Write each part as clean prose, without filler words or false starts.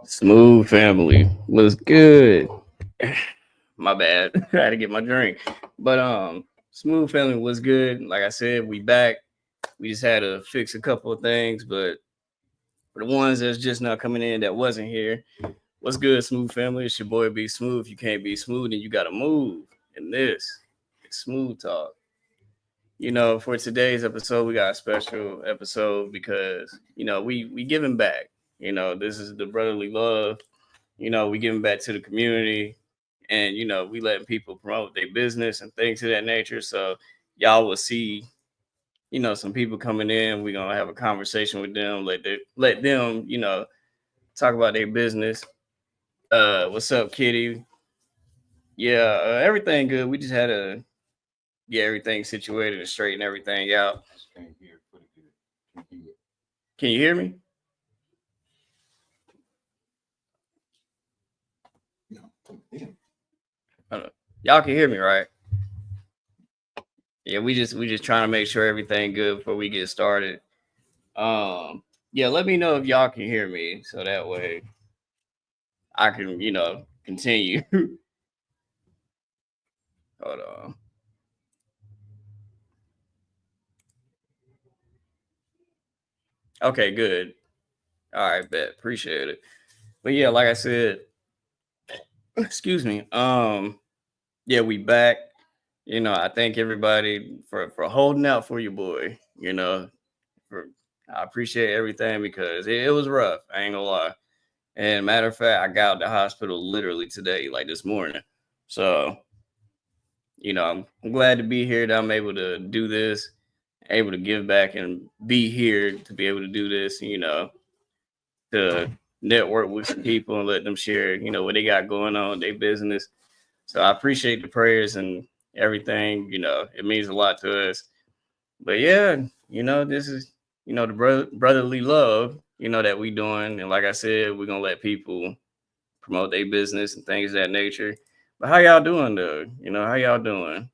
Smooth family was good. My bad. I had to get my drink. But smooth family was good. Like I said, we back. We just had to fix a couple of things, but for the ones that's just not coming in that wasn't here, what's good, smooth family? It's your boy Be Smooth. You can't be smooth, and you gotta move. And this is smooth talk. For today's episode, we got a special episode because we giving back. This is the brotherly love. We giving back to the community, and we letting people promote their business and things of that nature. So y'all will see, some people coming in. We're gonna have a conversation with them, let them, talk about their business. What's up, Kitty? Yeah, everything good. We just had to get everything situated and straighten everything out. Can you hear me? Y'all can hear me, right? Yeah, we just trying to make sure everything good before we get started. Yeah, let me know if y'all can hear me so that way I can, continue. Hold on. Okay, good. All right, bet. Appreciate it. But yeah, like I said, excuse me. Yeah, we back. I thank everybody for holding out for your boy. For I appreciate everything because it was rough. I ain't gonna lie. And matter of fact, I got out the hospital literally today, like this morning. So, I'm glad to be here that I'm able to do this, able to give back and be here to be able to do this, to network with some people and let them share, what they got going on, their business. So I appreciate the prayers and everything, it means a lot to us. But yeah, this is, the brotherly love, that we doing. And like I said, we're gonna let people promote their business and things of that nature. But how y'all doing though? How y'all doing?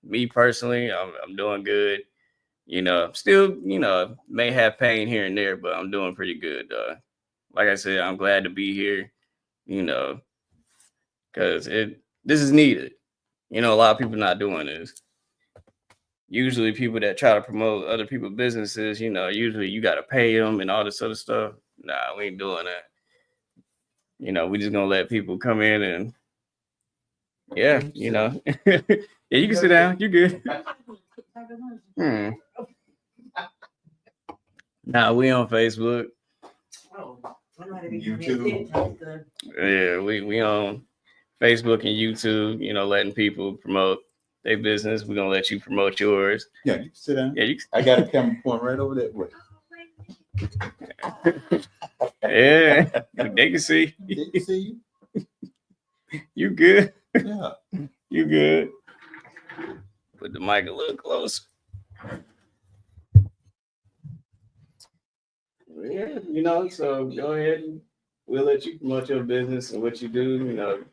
Me personally, I'm doing good. Still, may have pain here and there, but I'm doing pretty good. Like I said, I'm glad to be here, you know, because this is needed. A lot of people not doing this. Usually people that try to promote other people's businesses, usually you gotta pay them and all this other stuff. Nah, we ain't doing that. We just gonna let people come in and yeah, yeah, you can sit down. You good. Hmm. Nah, we on Facebook. YouTube. Yeah, we on Facebook and YouTube, letting people promote their business. We're gonna let you promote yours. Yeah, you can sit down. Yeah, I got a camera point right over that way. Yeah, they can see. They can see you. You good? Yeah. You good? Put the mic a little closer. Yeah, so go ahead and we'll let you promote your business and what you do,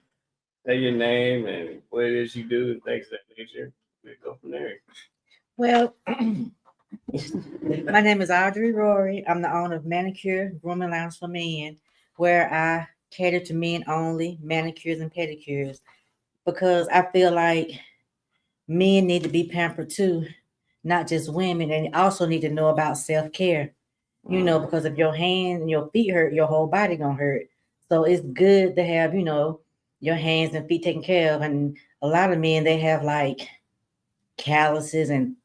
say your name and what it is you do and things of that nature. We'll go from there. Well, my name is Audrey Rory. I'm the owner of Manicure Grooming Lounge for Men, where I cater to men only, manicures and pedicures, because I feel like men need to be pampered too, not just women, and also need to know about self care. Because if your hands and your feet hurt, your whole body gonna hurt. So it's good to have your hands and feet taken care of. And a lot of men they have like calluses and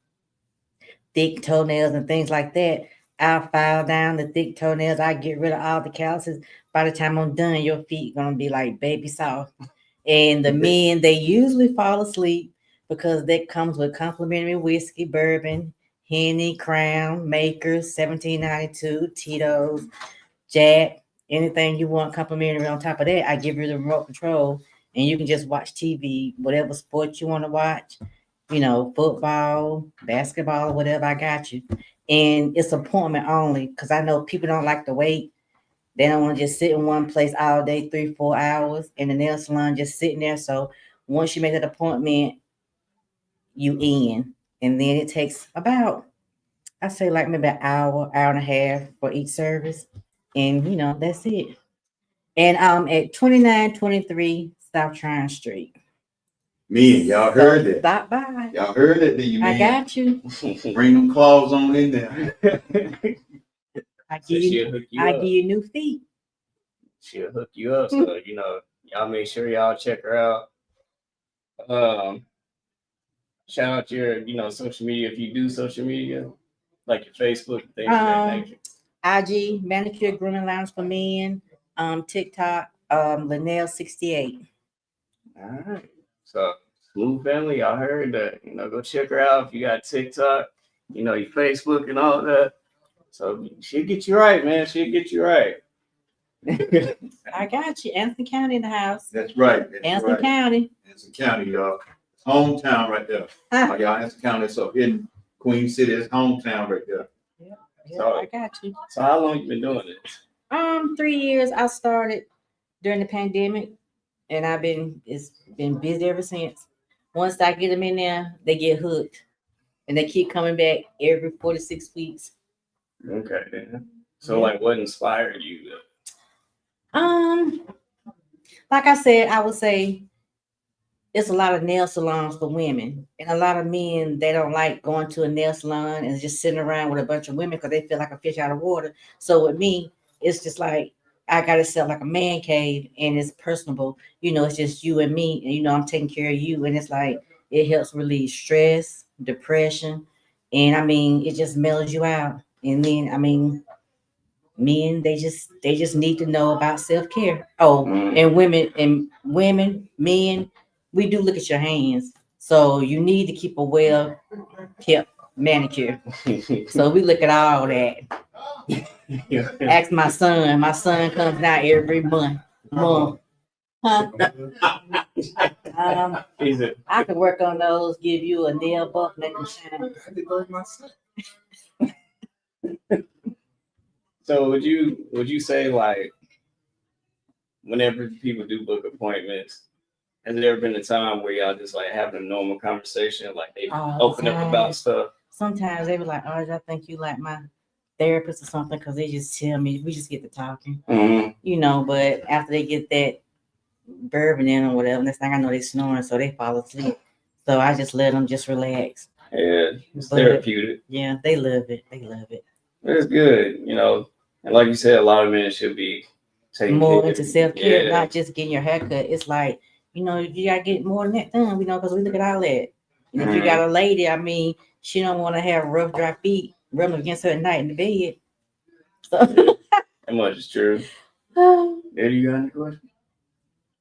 thick toenails and things like that. I'll file down the thick toenails. I get rid of all the calluses. By the time I'm done, your feet gonna be like baby soft. And the men they usually fall asleep because that comes with complimentary whiskey, bourbon, Henny, Crown, Makers, 1792, Tito's, Jack, anything you want complimentary. On top of that, I give you the remote control, and you can just watch TV, whatever sport you want to watch. Football, basketball, whatever. I got you. And it's appointment only because I know people don't like to wait. They don't want to just sit in one place all day, 3, 4 hours, in the nail salon, just sitting there. So once you make that appointment, you in, and then it takes about, I say like maybe an hour, hour and a half for each service, and that's it. And I'm at 2923 South Tryon Street. Man, y'all heard So that. stop by. Y'all heard that, do you, I man? got you. Bring them claws on in there. I So give she'll you, hook you I up. give you new feet. She'll hook you up. So, you know, y'all make sure y'all check her out. Shout out your, you know, social media if you do social media, like your Facebook, things of that nature. IG, Manicure Grooming Lounge for Men, TikTok, Linnell68. All right. So, Smooth Family, y'all heard that. You know, go check her out if you got TikTok, you know, your Facebook and all that. So, she'll get you right, man. She'll get you right. I got you. Anson County in the house. That's right. That's Anson right. County. Anson County, y'all. Hometown right there. Huh. Y'all, Anson County, it's up in Queen City. It's hometown right there. Yeah, So- I got you. So, how long you been doing this? 3 years. I started during the pandemic, and it's been busy ever since. Once I get them in there, they get hooked, and they keep coming back every 4 to 6 weeks. Okay. Then. So, Yeah. like, what inspired you? Like I said, I would say it's a lot of nail salons for women, and a lot of men, they don't like going to a nail salon and just sitting around with a bunch of women because they feel like a fish out of water. So with me, it's just like I gotta sell like a man cave, and it's personable. You know, it's just you and me, and you know I'm taking care of you, and it's like it helps relieve stress, depression, and I mean it just mellows you out. And then I mean men, they just need to know about self-care. Oh, and women, men, we do look at your hands. So you need to keep a well kept manicure. So we look at all that. Ask my son. My son comes down every month. Huh? Is I could work on those, give you a nail buff, make them shine. So would you say, like, whenever people do book appointments, has there ever been a time where y'all just like having a normal conversation, like they All the open up time. about stuff? Sometimes they be like, "Oh, I think you like my therapist or something," because they just tell me, we just get to talking, you know. But after they get that bourbon in or whatever, next thing I know, they snoring, so they fall asleep. So I just let them just relax. Yeah, it's But- therapeutic. Yeah, they love it. They love it. It's good, you know. And like you said, a lot of men should be taking More care- into self-care, Yeah. not just getting your haircut. It's like, you know, you gotta get more than that done, you know, because we look at all that. And if you got a lady, I mean, she don't want to have rough, dry feet rubbing against her at night in the bed. So That much is true. Eddie, you got any questions?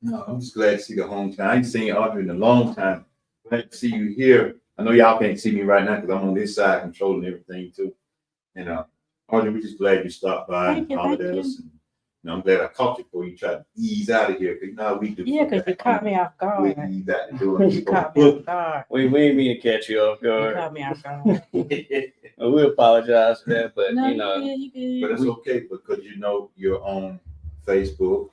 No, I'm just glad to see the hometown. I ain't seen Audrey in a long time. Glad to see you here. I know y'all can't see me right now because I'm on this side controlling everything too. And Audrey, we're just glad you stopped by Thank and you, hollered thank at you. us. And, you know, I'm glad I caught you before you tried to ease out of here. Because you know how we do. yeah, because you caught me off We guard. ease out the door. You caught me off guard. We ain't mean to catch you off You guard. caught me off guard. We apologize for that, but No, you know, you good. But it's okay because you know you're on Facebook.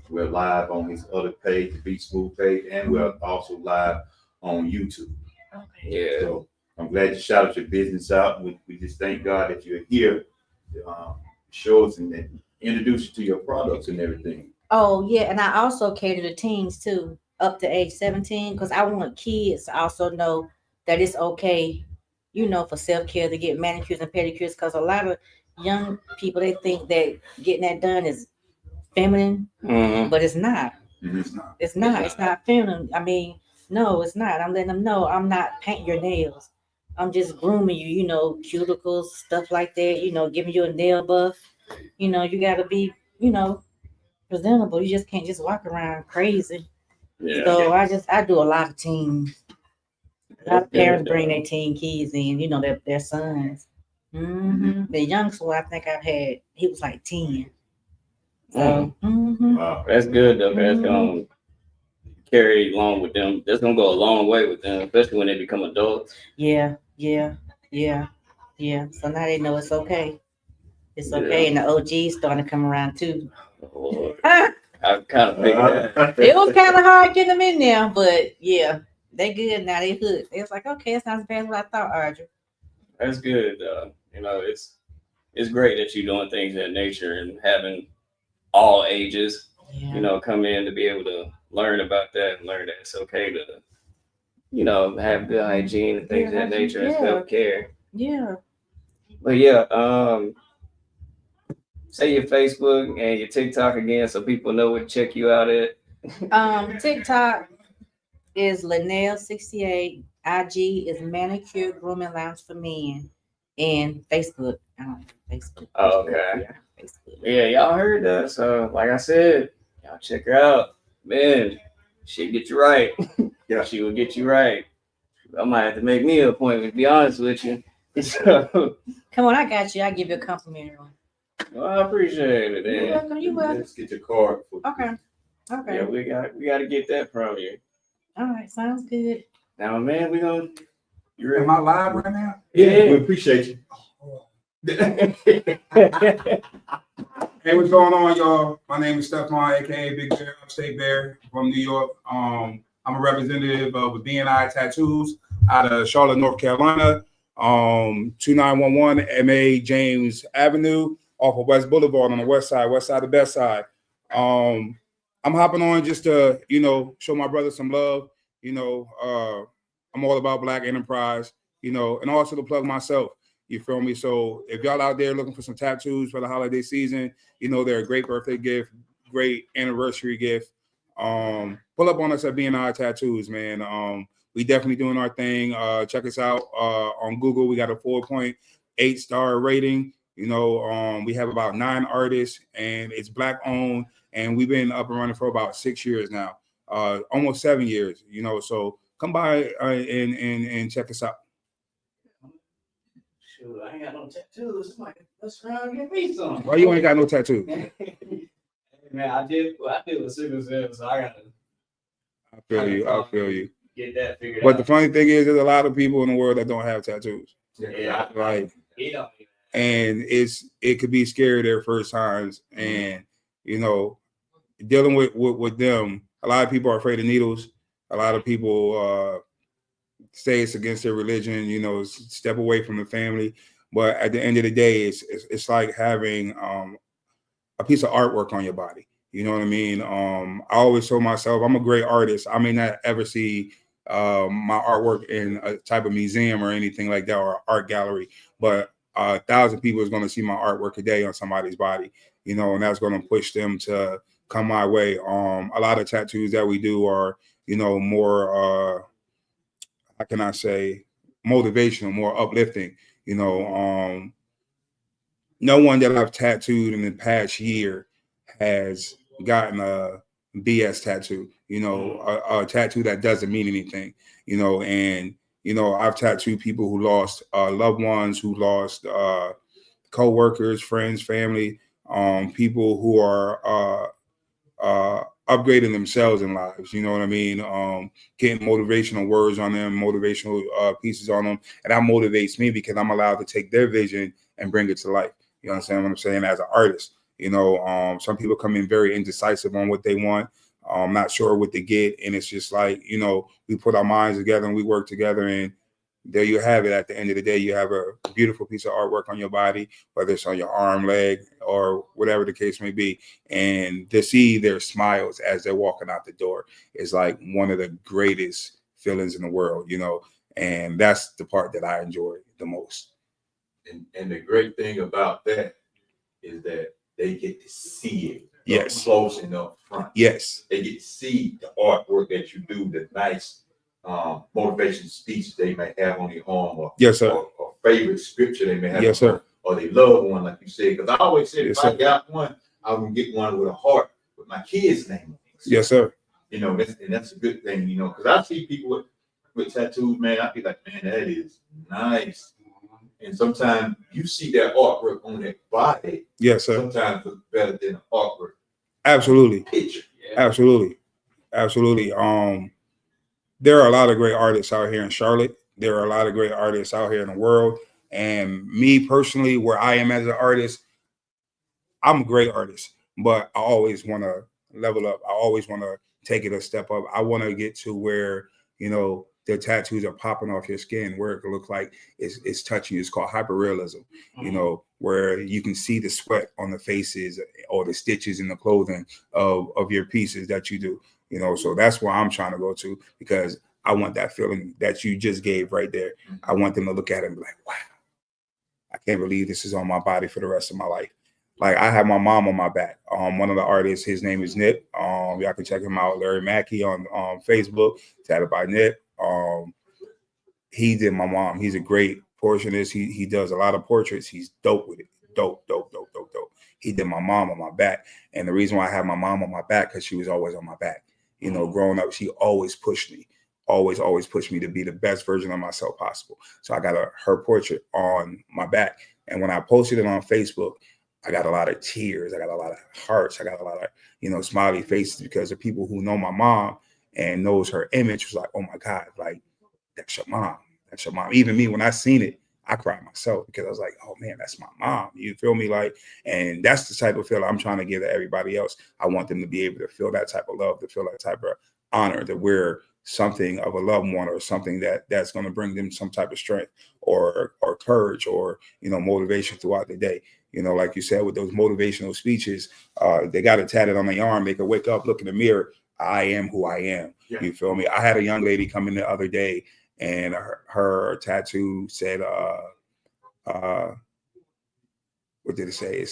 We're live on his other page, the Be Smooth page, and we're also live on YouTube. Okay. yeah. So I'm glad you shouted your business out. We just thank God that you're here to show us and introduce you to your products and everything. Oh yeah, and I also cater to teens too, up to age 17, because I want kids to also know that it's okay, you know, for self-care to get manicures and pedicures. Because a lot of young people, they think that getting that done is feminine, but it's not. It's not. It's not. It's not feminine. I mean, no, it's not. I'm letting them know I'm not painting your nails. I'm just grooming you, you know, cuticles, stuff like that, you know, giving you a nail buff. You know, you gotta be, you know, presentable. You just can't just walk around crazy. Yeah. So I do a lot of teens. A lot of That's good, parents bring though. their teen kids in, you know, their sons. The youngest one I think I've had, he was like 10. So Wow. That's good though. 'Cause That's gonna carry along with them. That's gonna go a long way with them, especially when they become adults. yeah. So now they know it's okay. It's okay. Yeah. And the OG's starting to come around too. Lord, it I kind of figured that. was kind of hard getting them in there, but yeah, they good now. They hooked. It was like, okay, it's not as bad as what I thought, Audrey. That's good. You know, it's great that you're doing things in nature and having all ages Yeah. come in to be able to learn about that and learn that it's okay to, have good hygiene and things of that nature and Yeah. self-care. Yeah. But yeah, say your Facebook and your TikTok again so people know where to check you out at. TikTok is Linnell68. IG is Manicure Grooming Lounge for Men. And Facebook. I don't have Facebook. Oh, okay. Yeah, Facebook. Yeah, y'all heard that. So, like I said, y'all check her out. Man, she'll get you right. Yeah. She will get you right. I might have to make me an appointment, to be honest with you. So, Come on, I got you. I give you a complimentary one. well, I appreciate it. You're Then. welcome. You welcome. Let's get your card. Okay. Okay. Yeah, we got to get that from you. All right. Sounds good. Now, man, we gonna. You ready? Am I live right now? Yeah, we appreciate you. Hey, what's going on, y'all? My name is Stephon, aka Big Bear, Upstate Bear from New York. I'm a representative of BNI Tattoos out of Charlotte, North Carolina. 2911 MA James Avenue off of West Boulevard on the west side of the best side. I'm hopping on just to, show my brother some love. I'm all about Black enterprise, and also to plug myself. You feel me? So if y'all out there looking for some tattoos for the holiday season, they're a great birthday gift, great anniversary gift. Pull up on us at BNI Tattoos, man. We definitely doing our thing. Check us out on Google. We got a 4.8 star rating. We have about 9 artists, and it's Black owned, and we've been up and running for about 6 years now, almost 7 years. So come by and check us out. Shoot, I ain't got no tattoos. Let's try and get me some. Why you ain't got no tattoos? Man, I did with sickle cell, so I gotta. I feel you. Get that figured But out. the funny thing is, there's a lot of people in the world that don't have tattoos. Yeah, Like, he don't even. and it could be scary their first times, and dealing with them. A lot of people are afraid of needles. A lot of people say it's against their religion. Step away from the family. But at the end of the day, it's like having a piece of artwork on your body. You know what I mean? I always told myself I'm a great artist. I may not ever see my artwork in a type of museum or anything like that, or art gallery, but 1,000 people is going to see my artwork a day on somebody's body, and that's going to push them to come my way. A lot of tattoos that we do are, more, how can I say, motivational, more uplifting. No one that I've tattooed in the past year has gotten a BS tattoo, a tattoo that doesn't mean anything, and I've tattooed people who lost loved ones, who lost co-workers, friends, family, people who are upgrading themselves in lives. You know what I mean? Getting motivational words on them, motivational pieces on them. And that motivates me because I'm allowed to take their vision and bring it to life. You understand what I'm saying? As an artist, some people come in very indecisive on what they want. Not sure what to get. And it's just like, we put our minds together and we work together, and there you have it. At the end of the day, you have a beautiful piece of artwork on your body, whether it's on your arm, leg, or whatever the case may be. And to see their smiles as they're walking out the door is like one of the greatest feelings in the world, and that's the part that I enjoy the most. And the great thing about that is that they get to see it Yes. up close and up front. Yes. They get to see the artwork that you do, the nice motivation speech they may have on their arm, or Yes, sir. or favorite scripture they may have. Yes, sir. Or they love one, like you said. Because I always said, Yes, if I sir. got one, I would get one with a heart with my kid's name on it. Yes, sir. That's a good thing, because I see people with tattoos, man. I be like, man, that is nice. And sometimes you see that artwork on their body. Yes, sir. Sometimes it's better than an artwork Absolutely. picture. Yeah. Absolutely. There are a lot of great artists out here in Charlotte. There are a lot of great artists out here in the world. And me personally, where I am as an artist, I'm a great artist, but I always want to level up. I always want to take it a step up. I want to get to where, the tattoos are popping off your skin where it looks like it's touching you. It's called hyperrealism, you know, where you can see the sweat on the faces or the stitches in the clothing of your pieces that you do, you know. So that's where I'm trying to go to, because I want that feeling that you just gave right there. I want them to look at it and be like, wow, I can't believe this is on my body for the rest of my life. Like, I have my mom on my back. One of the artists, his name is Nip. Y'all can check him out, Larry Mackey on Facebook, tatted by Nip. He did my mom. He's a great portraitist. He does a lot of portraits. He's dope with it. Dope. He did my mom on my back. And the reason why I have my mom on my back, because she was always on my back. You know, growing up, she always pushed me. Always pushed me to be the best version of myself possible. So I got her portrait on my back. And when I posted it on Facebook, I got a lot of tears. I got a lot of hearts. I got a lot of, you know, smiley faces, because the people who know my mom and knows her image was like, oh my God, like, that's your mom. That's your mom. Even me, when I seen it, I cried myself, because I was like, oh man, that's my mom. You feel me? Like, and that's the type of feel I'm trying to give to everybody else. I want them to be able to feel that type of love, to feel that type of honor, that we're something of a loved one, or something that's going to bring them some type of strength or courage, or, you know, motivation throughout the day. You know, like you said, with those motivational speeches, they got it tatted on their arm. They can wake up, look in the mirror. I am who I am. Yeah. You feel me? I had a young lady come in the other day, and her tattoo said, what did it say?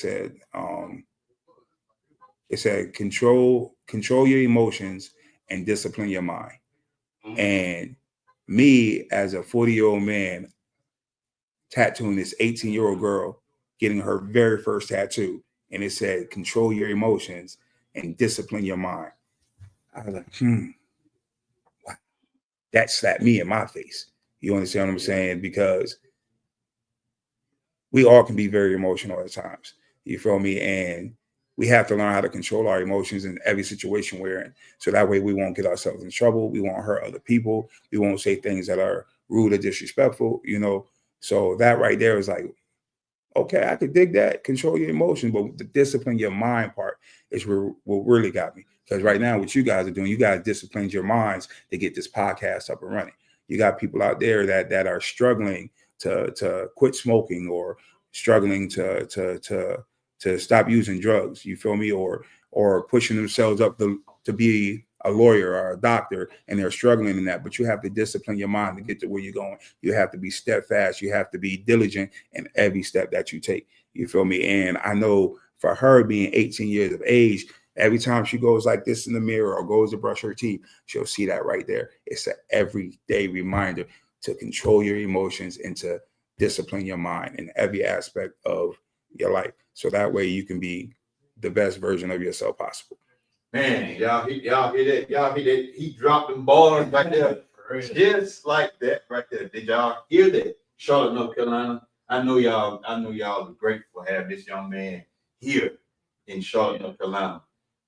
It said, control your emotions and discipline your mind. Mm-hmm. And me, as a 40-year-old man, tattooing this 18-year-old girl, getting her very first tattoo, and it said, control your emotions and discipline your mind. I was like, wow. That slapped me in my face. You understand what I'm saying? Because we all can be very emotional at times. You feel me? And we have to learn how to control our emotions in every situation we're in. So that way we won't get ourselves in trouble. We won't hurt other people. We won't say things that are rude or disrespectful, you know? So that right there is like, okay, I could dig that. Control your emotions, but the discipline your mind part is what really got me. Because right now, what you guys are doing, you guys disciplined your minds to get this podcast up and running. You got people out there that are struggling to quit smoking, or struggling to stop using drugs. You feel me? Or pushing themselves up to be a lawyer or a doctor, and they're struggling in that. But you have to discipline your mind to get to where you're going. You have to be steadfast. You have to be diligent in every step that you take. You feel me? And I know for her, being 18 years of age, every time she goes like this in the mirror or goes to brush her teeth, she'll see that right there. It's an everyday reminder to control your emotions and to discipline your mind in every aspect of your life. So that way you can be the best version of yourself possible. Man, y'all hear that? Y'all hear that? He dropped them bars right there. Just like that right there. Did y'all hear that? Charlotte, North Carolina. I know y'all are grateful to have this young man here in Charlotte, North Carolina,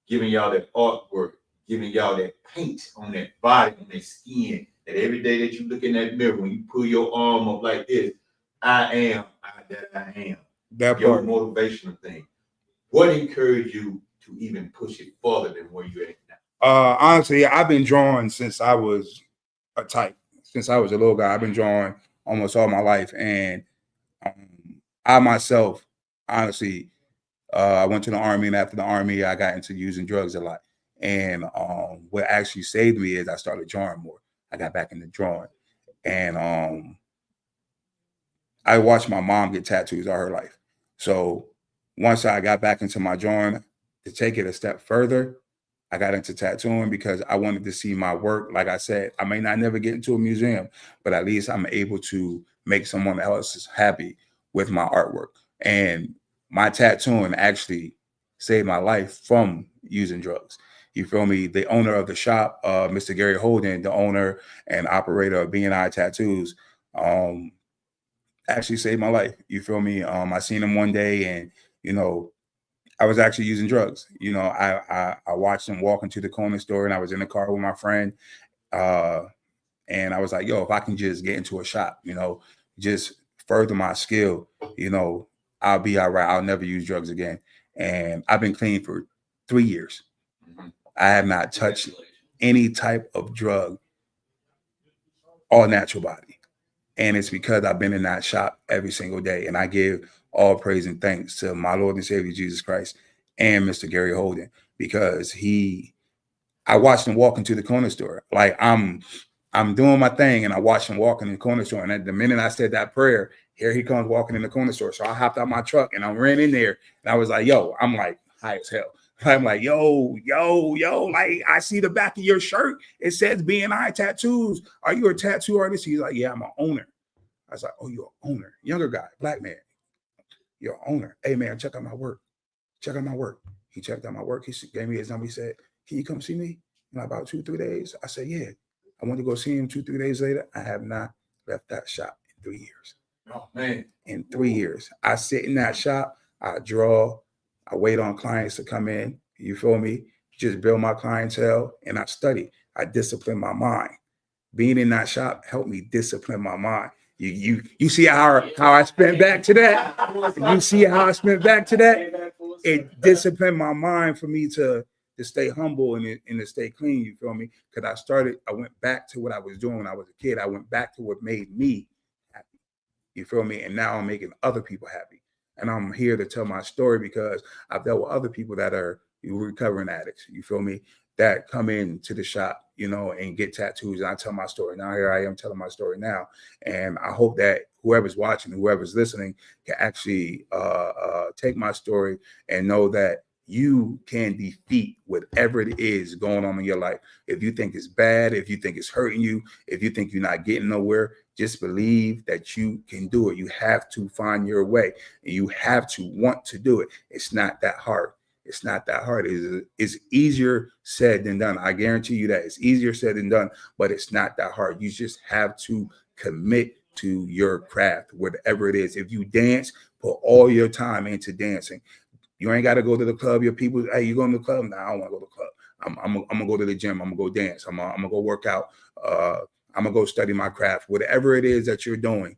giving y'all that artwork, giving y'all that paint on that body, on that skin, that every day that you look in that mirror, when you pull your arm up like this, I am. That your motivational thing. What encouraged you to even push it further than where you're at now? Honestly, I've been drawing since I was a type. Since I was a little guy, I've been drawing almost all my life. And I myself, honestly, I went to the Army, and after the Army, I got into using drugs a lot. And what actually saved me is I started drawing more. I got back into drawing. And I watched my mom get tattoos all her life. So once I got back into my drawing, to take it a step further, I got into tattooing because I wanted to see my work. Like I said, I may not never get into a museum, but at least I'm able to make someone else happy with my artwork. And my tattooing actually saved my life from using drugs. You feel me? The owner of the shop, Mr. Gary Holden, the owner and operator of B&I Tattoos, actually saved my life. You feel me? I seen him one day, and, you know, I was actually using drugs. You know, I watched him walk into the corner store, and I was in the car with my friend. And I was like, yo, if I can just get into a shop, you know, just further my skill, you know, I'll be all right. I'll never use drugs again. And I've been clean for 3 years. Mm-hmm. I have not touched any type of drug all natural body. And it's because I've been in that shop every single day. And I give all praise and thanks to my Lord and Savior Jesus Christ and Mr. Gary Holden, because I watched him walk into the corner store. Like I'm doing my thing and I watched him walk in the corner store. And at the minute I said that prayer, here he comes walking in the corner store. So I hopped out my truck and I ran in there and I was like, yo, I'm like high as hell. I'm like, yo, like I see the back of your shirt. It says B&I Tattoos. Are you a tattoo artist? He's like, yeah, I'm an owner. I was like, oh, you're an owner. Younger guy, black man. You're an owner. Hey, man, check out my work. Check out my work. He checked out my work. He gave me his number. He said, can you come see me in about 2-3 days? I said, yeah. I went to go see him 2-3 days later. I have not left that shop in 3 years. Oh, man. In 3 years. I sit in that shop. I draw. I wait on clients to come in. You feel me? Just build my clientele and I study. I discipline my mind. Being in that shop helped me discipline my mind. You see how I spent back to that? You see how I spent back to that? It disciplined my mind for me to stay humble and to stay clean. You feel me? Because I went back to what I was doing when I was a kid. I went back to what made me happy. You feel me? And now I'm making other people happy. And I'm here to tell my story because I've dealt with other people that are recovering addicts. You feel me? That come into the shop, you know, and get tattoos. And I tell my story. Now here I am telling my story now. And I hope that whoever's watching, whoever's listening can actually take my story and know that you can defeat whatever it is going on in your life. If you think it's bad, if you think it's hurting you, if you think you're not getting nowhere, just believe that you can do it. You have to find your way and you have to want to do it. It's not that hard. It's not that hard. It's easier said than done. I guarantee you that it's easier said than done, but it's not that hard. You just have to commit to your craft, whatever it is. If you dance, put all your time into dancing. You ain't got to go to the club. Your people, hey, you going to the club? Nah, I don't want to go to the club. I'm going to go to the gym. I'm going to go dance. I'm going to go work out. I'm going to go study my craft. Whatever it is that you're doing,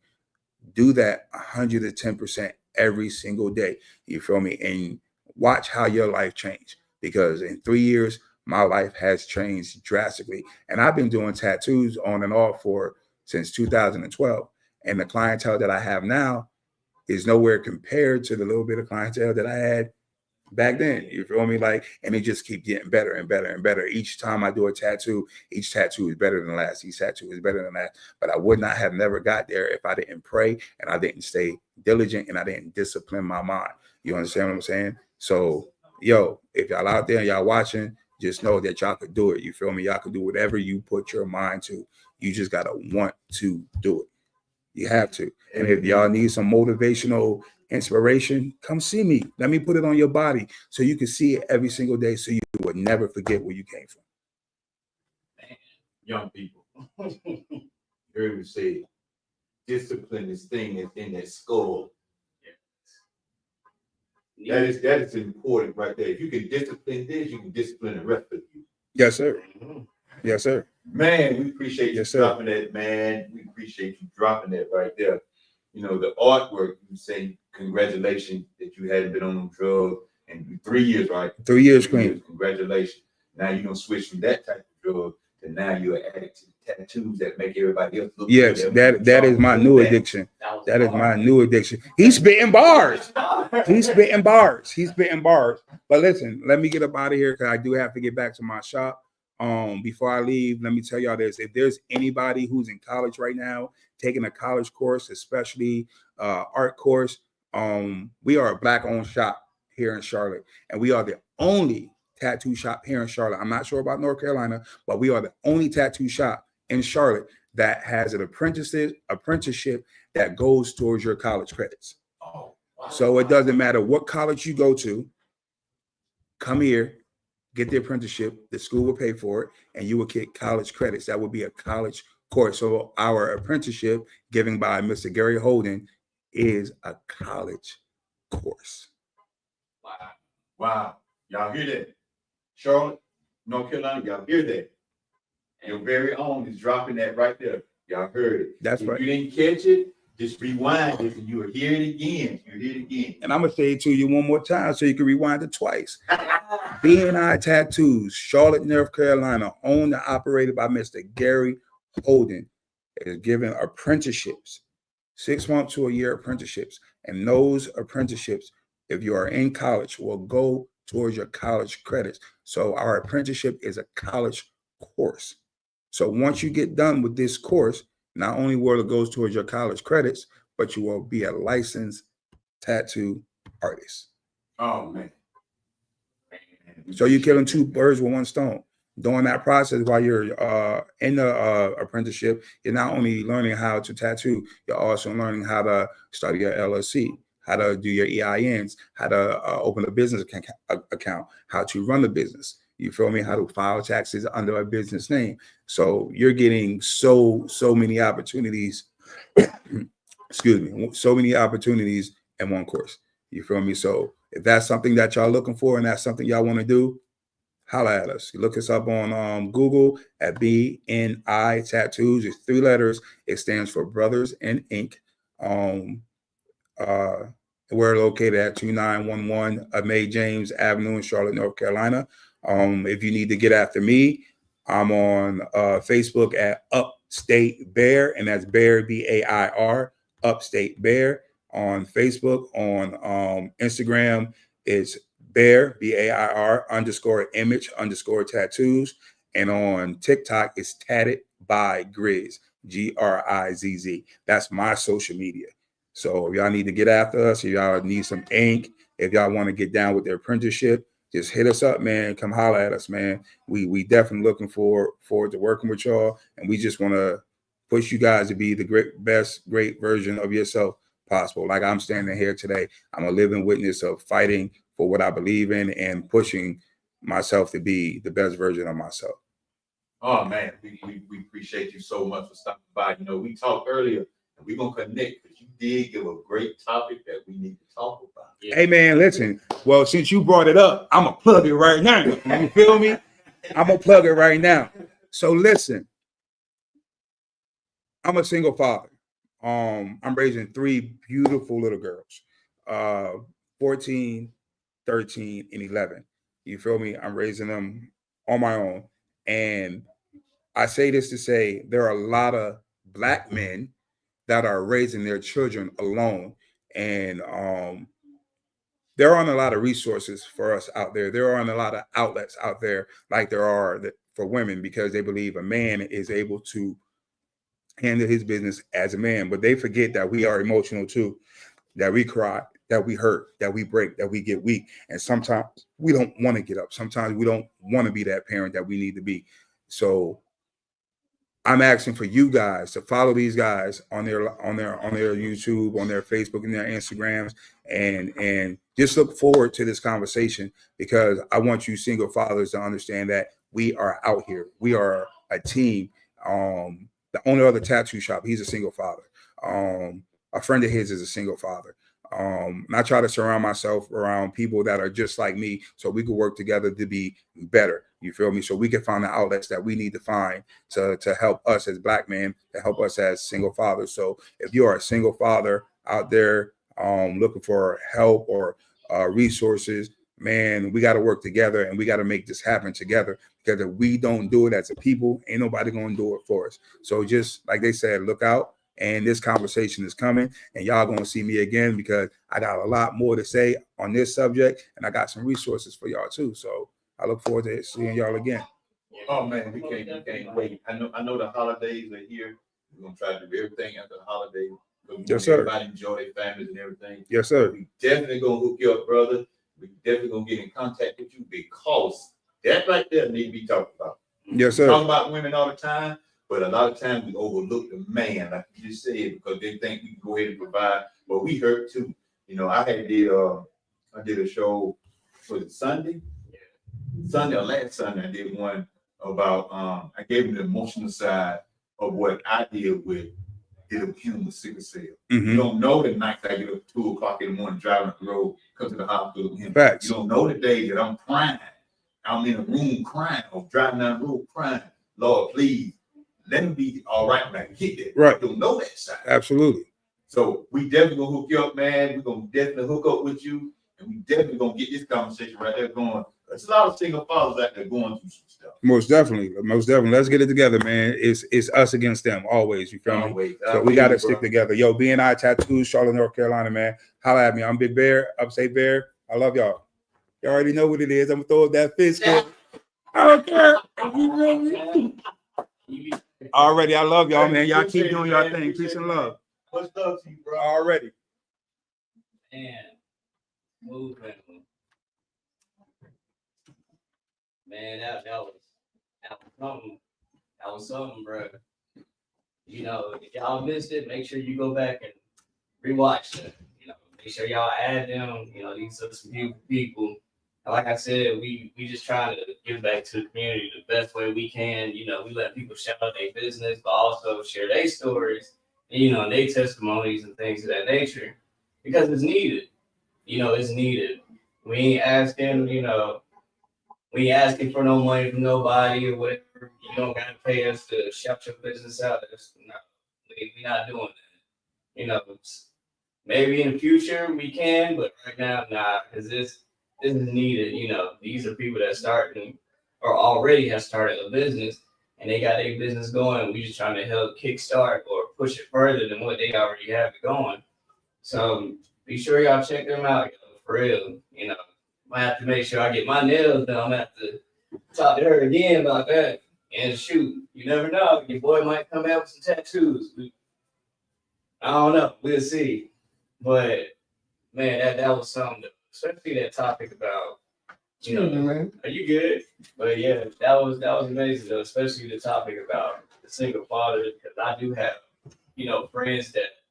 do that 110% every single day. You feel me? And watch how your life change, because in 3 years, my life has changed drastically. And I've been doing tattoos on and off since 2012. And the clientele that I have now is nowhere compared to the little bit of clientele that I had back then. You feel me? Like, and it just keeps getting better and better and better. Each time I do a tattoo, each tattoo is better than the last. Each tattoo is better than that. But I would not have never got there if I didn't pray and I didn't stay diligent and I didn't discipline my mind. You understand what I'm saying? So, yo, if y'all out there and y'all watching, just know that y'all could do it. You feel me? Y'all could do whatever you put your mind to. You just got to want to do it. You have to. And if y'all need some motivational inspiration, come see me. Let me put it on your body so you can see it every single day so you would never forget where you came from. Young people, you heard me say, discipline this thing that's in that skull. That is important right there. If you can discipline this, you can discipline the rest of you. Yes, sir. Yes, sir. Man, we appreciate you dropping that, man. We appreciate you dropping that right there. You know, the artwork, you say congratulations that you hadn't been on them drugs in 3 years, right? 3 years clean. Congratulations. Now you're going to switch from that type of drug to now you're addict to tattoos that make everybody else look yes, good. that is my new addiction. That is my new addiction. He's spitting bars. He's spitting bars. He's spitting bars. But listen, let me get up out of here because I do have to get back to my shop. Before I leave, let me tell y'all this. If there's anybody who's in college right now, taking a college course, especially art course, we are a Black-owned shop here in Charlotte, and we are the only tattoo shop here in Charlotte. I'm not sure about North Carolina, but we are the only tattoo shop in Charlotte that has an apprenticeship that goes towards your college credits. Oh, wow. So it doesn't matter what college you go to, come here, get the apprenticeship, the school will pay for it, and you will get college credits. That would be a college course. So our apprenticeship given by Mr. Gary Holden is a college course. Wow. Wow. Y'all hear that? Charlotte, North Carolina, y'all hear that? Your very own is dropping that right there. Y'all heard it. That's right. If you didn't catch it, just rewind it and you will hear it again. You hear it again. And I'm going to say it to you one more time so you can rewind it twice. B&I Tattoos, Charlotte, North Carolina, owned and operated by Mr. Gary Holden. is giving apprenticeships, 6 months to a year apprenticeships. And those apprenticeships, if you are in college, will go towards your college credits. So our apprenticeship is a college course. So once you get done with this course, not only will it go towards your college credits, but you will be a licensed tattoo artist. Oh man. So you're killing two birds with one stone. During that process, while you're in the apprenticeship, you're not only learning how to tattoo, you're also learning how to start your LLC, how to do your EINs, how to open a business account, how to run the business. You feel me? How to file taxes under a business name. So you're getting so many opportunities. Excuse me, so many opportunities in one course. You feel me? So if that's something that y'all looking for and that's something y'all want to do, holla at us. You look us up on Google at BNI Tattoos. It's 3 letters. It stands for Brothers in Ink. We're located at 2911 May James Avenue in Charlotte, North Carolina. If you need to get after me, I'm on Facebook at Upstate Bear, and that's Bear, BAIR, Upstate Bear. On Facebook, on Instagram, it's Bear, BAIR _image _tattoos. And on TikTok, it's Tatted by Grizz, GRIZZ. That's my social media. So if y'all need to get after us, if y'all need some ink, if y'all want to get down with their apprenticeship, just hit us up, man. Come holler at us, man. We definitely looking forward to working with y'all, and we just want to push you guys to be the great version of yourself possible. Like I'm standing here today, I'm a living witness of fighting for what I believe in and pushing myself to be the best version of myself. Oh man, we appreciate you so much for stopping by. You know, we talked earlier and we're gonna connect because you did give a great topic that we need to talk about. Yeah. Hey man, listen. Well, since you brought it up, I'm gonna plug it right now. You feel me? I'm gonna plug it right now. So listen, I'm a single father. I'm raising 3 beautiful little girls, 14, 13, and 11. You feel me? I'm raising them on my own. And I say this to say there are a lot of Black men that are raising their children alone. And there aren't a lot of resources for us out there. There aren't a lot of outlets out there like there are for women, because they believe a man is able to handle his business as a man, but they forget that we are emotional too, that we cry, that we hurt, that we break, that we get weak. And sometimes we don't want to get up. Sometimes we don't want to be that parent that we need to be. So I'm asking for you guys to follow these guys on their YouTube, on their Facebook and their Instagrams, and just look forward to this conversation, because I want you single fathers to understand that we are out here. We are a team. The owner of the tattoo shop, he's a single father. A friend of his is a single father. And I try to surround myself around people that are just like me, so we can work together to be better. You feel me? So we can find the outlets that we need to find to help us as Black men, to help us as single fathers. So if you are a single father out there looking for help or resources, man, we got to work together and we got to make this happen together, because if we don't do it as a people, ain't nobody going to do it for us. So just like they said, look out. And this conversation is coming, and y'all going to see me again, because I got a lot more to say on this subject, and I got some resources for y'all too. So I look forward to seeing y'all again. Oh man, we can't wait. I know the holidays are here. We're gonna try to do everything after the holidays. Yes, sir. Everybody enjoy their families and everything. Yes, sir. We definitely gonna hook you up, brother. We definitely gonna get in contact with you, because that right there need to be talked about. Yes, We sir. talk about women all the time, but a lot of times we overlook the man, like you just said, because they think we can go ahead and provide, but we hurt too. You know, I did a show, was it Sunday or last Sunday? I did one about I gave him the emotional side of what I deal with him with sickle cell. You don't know the nights I get up 2 o'clock in the morning driving up the road, come to the hospital with him. Facts. You don't know the day that I'm crying. I'm in a room crying or driving down the road crying. Lord, please let him be all right when I get there. Right. You don't know that side. Absolutely. So we definitely gonna hook you up, man. We're gonna definitely hook up with you, and we definitely gonna get this conversation right there going. There's a lot of single fathers out there going through some stuff. Most definitely. Let's get it together, man. It's us against them always. You feel me? Always. So we got to stick together. Yo, B&I Tattoos, Charlotte, North Carolina, man. Holla at me. I'm Big Bear, Upstate Bear. I love y'all. You already know what it is. I'm gonna throw up that fist. I don't care. Already, I love y'all, man. Y'all keep doing your thing. Peace and love. What's up to you, bro? Already. And moving. Man, that was something. That was something, bro. You know, if y'all missed it, make sure you go back and rewatch it. You know, make sure y'all add them. You know, these are some beautiful people. And like I said, we just trying to give back to the community the best way we can. You know, we let people shout out their business, but also share their stories, and, you know, and their testimonies and things of that nature, because it's needed. You know, it's needed. We ain't asking, you know, we ain't asking for no money from nobody or whatever. You don't gotta pay us to shout your business out. We not doing that. You know, maybe in the future we can, but right now, nah, because this is needed. You know, these are people that starting or already have started a business and they got their business going. We just trying to help kickstart or push it further than what they already have it going. So be sure y'all check them out, for real. You know, I have to make sure I get my nails done. I'm gonna have to talk to her again about that. And shoot, you never know. Your boy might come out with some tattoos. I don't know. We'll see. But man, that was something. Especially that topic about, you know, man. Are you good? But yeah, that was amazing though. Especially the topic about the single father, because I do have, you know, friends that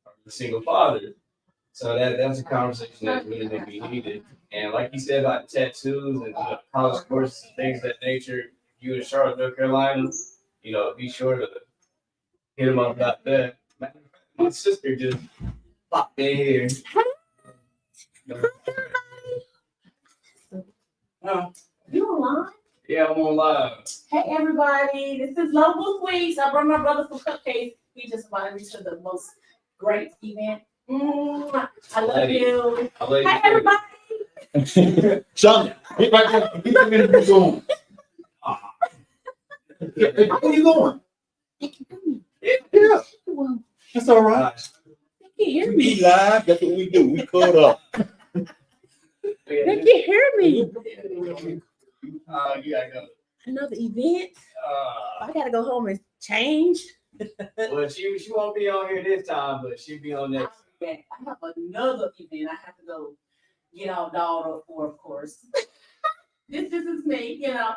are the single fathers. So that's a conversation that really gonna be needed. And like you said about the tattoos and college courses and things of that nature, if you in Charlotte, North Carolina, you know, be sure to hit them up about that. My sister just popped in here. You online? Yeah, I'm on live. Hey everybody, this is Local Sweets. I brought my brother some cupcakes. He just invited me to the most great event. I love you. Hey everybody. Sean, get right there. Get them in the Zoom. Where you going? Yeah. That's all right. They can hear We me. live. That's what we do. We cut up. They can hear me. You gotta go. Another event. I gotta go home and change. Well, she won't be on here this time, but she'll be on next. I have another event I have to go get all dolled up for, of course. This is me, you know.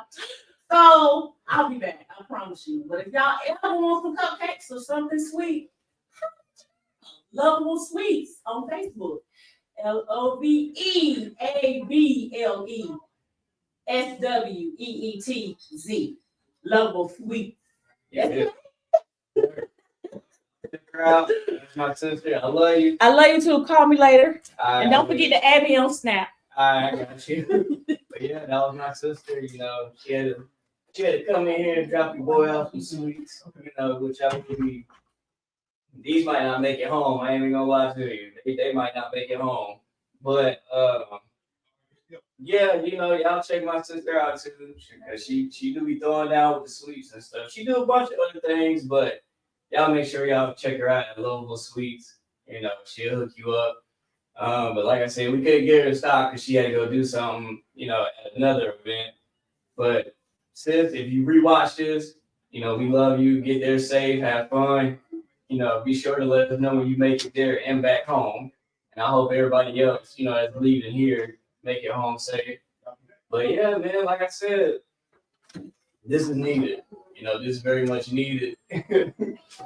So I'll be back, I promise you. But if y'all ever want some cupcakes or something sweet, Lovable Sweets on Facebook. LOVEABLESWEETZ. Lovable Sweets. Yeah. Check her out. That's my sister. I love you. I love you too. Call me later. And don't I forget to add me on Snap. I got you. But yeah, that was my sister. You know, she had to come in here and drop your boy off some sweets. You know, which I would be. These might not make it home. I ain't even gonna lie to you. They might not make it home. But yeah, you know, y'all check my sister out too, because she do be throwing down with the sweets and stuff. She do a bunch of other things, but y'all make sure y'all check her out at Lovable Sweets. You know, she'll hook you up. But like I said, we couldn't get her to stop because she had to go do something, you know, at another event. But sis, if you rewatch this, you know, we love you. Get there safe, have fun. You know, be sure to let us know when you make it there and back home. And I hope everybody else, you know, that's leaving here, make it home safe. But yeah, man, like I said, this is needed. You know, this is very much needed.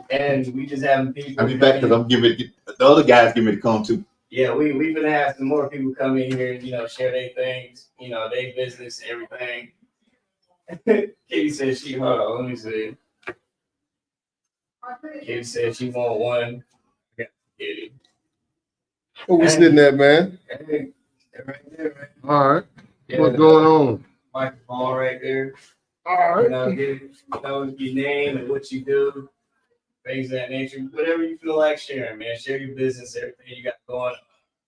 And we just having people. I'll be back because I'm giving the other guys give me to come too. Yeah, we've been having some more people come in here and, you know, share their things, you know, their business and everything. Katie said hold on, let me see. Katie said she want one. Yeah, Katie. Where we sitting at, man? Hey, right there, man. All right. Yeah, What's going on? Microphone right there. All You know, your name and what you do, things of that nature. Whatever you feel like sharing, man. Share your business, everything you got going on.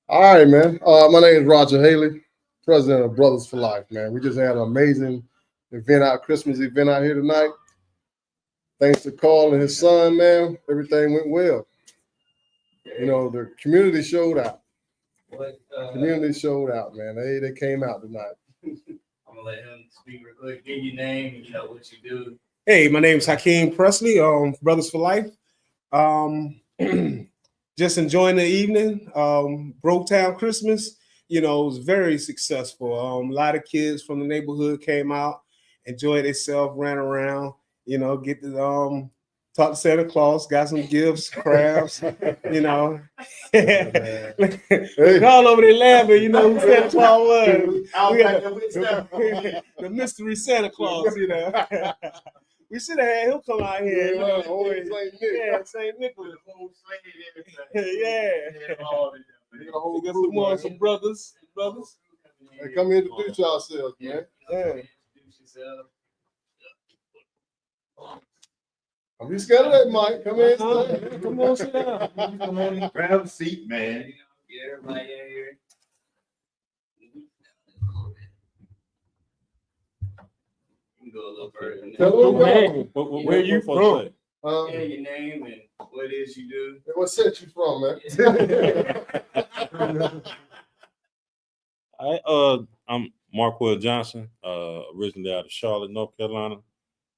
All right, man. My name is Roger Haley, president of Brothers for Life, man. We just had an amazing, Christmas event out here tonight. Thanks to Carl and his son, man, everything went well. You know, the community showed out. Community showed out, man. They came out tonight. I'm gonna let him speak real quick. Give your name, you know what you do. Hey, my name's Hakeem Presley, Brothers for Life. Just enjoying the evening. Broketown Christmas, you know, was very successful. A lot of kids from the neighborhood came out, enjoyed themselves, ran around, you know, get to talk to Santa Claus, got some gifts, crafts, you know. Call over there laughing, you know who Santa Claus was. We got the mystery Santa Claus, you know. We should have had him come out here. Yeah, St. Nicholas. Yeah. Get some more, some brothers. Hey, come here to introduce yourselves, man. Yeah. Don't be scared of that, Mike. Come here. Stand. Come on, sit down. Come on, grab a seat, man. Get everybody in here. You can go a little further than that. Tell them Where you from? Yeah, your name and what it is you do. What set you from, man? I'm Marquell Johnson, originally out of Charlotte, North Carolina,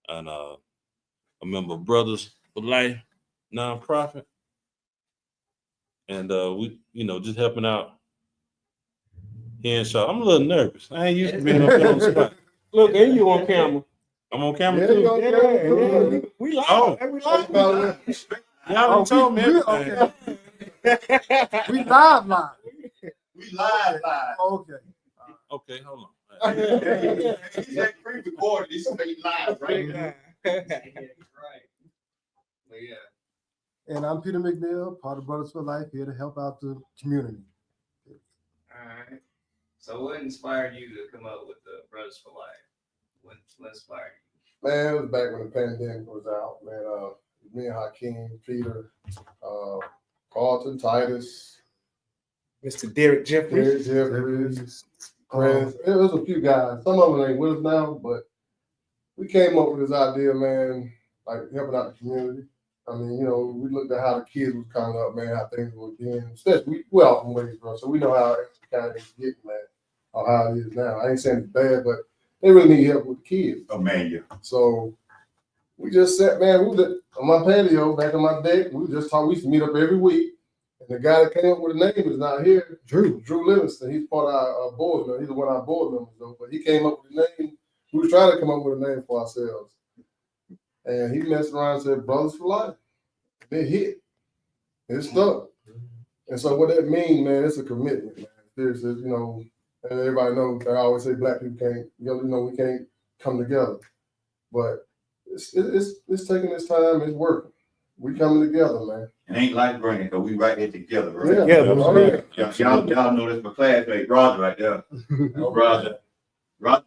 and a member of Brothers for Life nonprofit. And we, you know, just helping out here in Charlotte. I'm a little nervous. I ain't used to being up there on the spot. Look, and you on camera. I'm on camera Yeah, too. you on camera. Yeah. We live. Oh. We live. Y'all done told me everything. We live. We live. Okay. Okay, hold on. He's that pre-recorded. He's straight live, right? Right. But yeah. And I'm Peter McNeil, part of Brothers for Life, here to help out the community. All right. So what inspired you to come up with the Brothers for Life? What inspired you? Man, it was back when the pandemic was out, man. Me and Hakeem, Peter, Carlton, Titus, Mr. Derek Jeffries. Jeffries, Chris. It was a few guys. Some of them ain't with us now, but we came up with this idea, man, like helping out the community. I mean, you know, we looked at how the kids was coming up, man, how things were getting, especially we all from Waysboro, so we know how it kind of is getting, man, or how it is now. I ain't saying it's bad, but they really need help with the kids. Oh, man, yeah. So we just sat, man, we was on my patio, back on my deck. We just talk. We used to meet up every week. And the guy that came up with the name is not here. Drew Livingston. He's part of our board member. He's one of our board members, though. But he came up with the name. We were trying to come up with a name for ourselves. And he messed around and said, Brothers for Life. It hit. It stuck. And so what that means, man, it's a commitment, man. Seriously, you know, and everybody knows, I always say black people can't, you know, we can't come together. But it's taking its time, it's working. We coming together, man. It ain't like bringing, because we right here together, right? Yeah. Y'all know that's my classmate, Roger, right there. Roger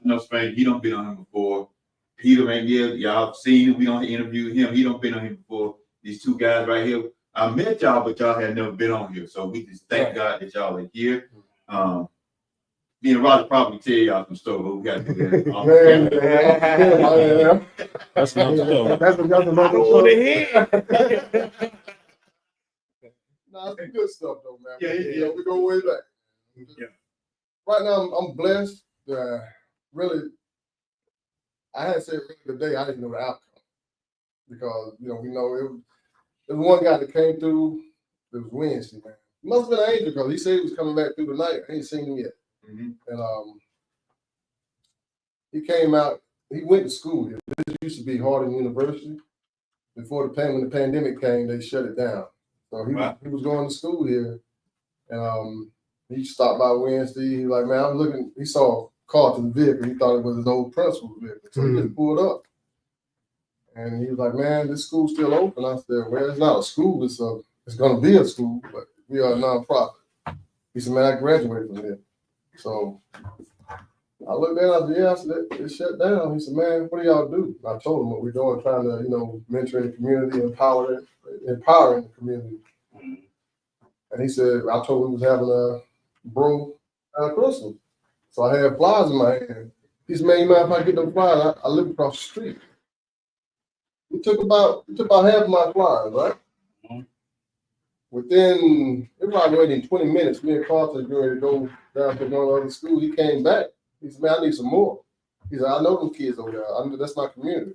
no Spain. He don't been on him before. Peter ain't here. Y'all seen him. We don't interview him. He don't been on him before. These two guys right here. I met y'all, but y'all had never been on here. So we just thank God that y'all are here. Me and Roger probably tell y'all some stuff, but we got to do that. That's another show. That's another On the head. Nah, it's good stuff though, man. Yeah. We go way back. Yeah. Right now, I'm blessed. Really, I had to say today, I didn't know the outcome because you know we know it was one guy that came through. It was Wednesday, man. He must have been an angel because he said he was coming back through the night. I ain't seen him yet. Mhm. And he came out. He went to school here. This used to be Harding University. Before when the pandemic came, they shut it down. So he was going to school here, and he stopped by Wednesday. He was like, man, I'm looking. He saw Carlton's vehicle. He thought it was his old principal's vehicle, so he just pulled up. And he was like, man, this school's still open. I said, well, it's not a school. It's going to be a school, but we are a nonprofit. He said, man, I graduated from here. So I looked at it, I said, yeah, I said, it shut down. He said, man, what do y'all do? I told him what we're doing, trying to, you know, mentor the community, empowering the community. And he said, I told him he was having a bro Christmas. So I had flyers in my hand. He said, man, you mind if I get them flyers? I live across the street. It took about half of my flyers, right? Mhm. Within, everybody waiting 20 minutes, me and Carter were ready to go down to one other school. He came back. He said, man, I need some more. He said, I know them kids over there. I know that's my community.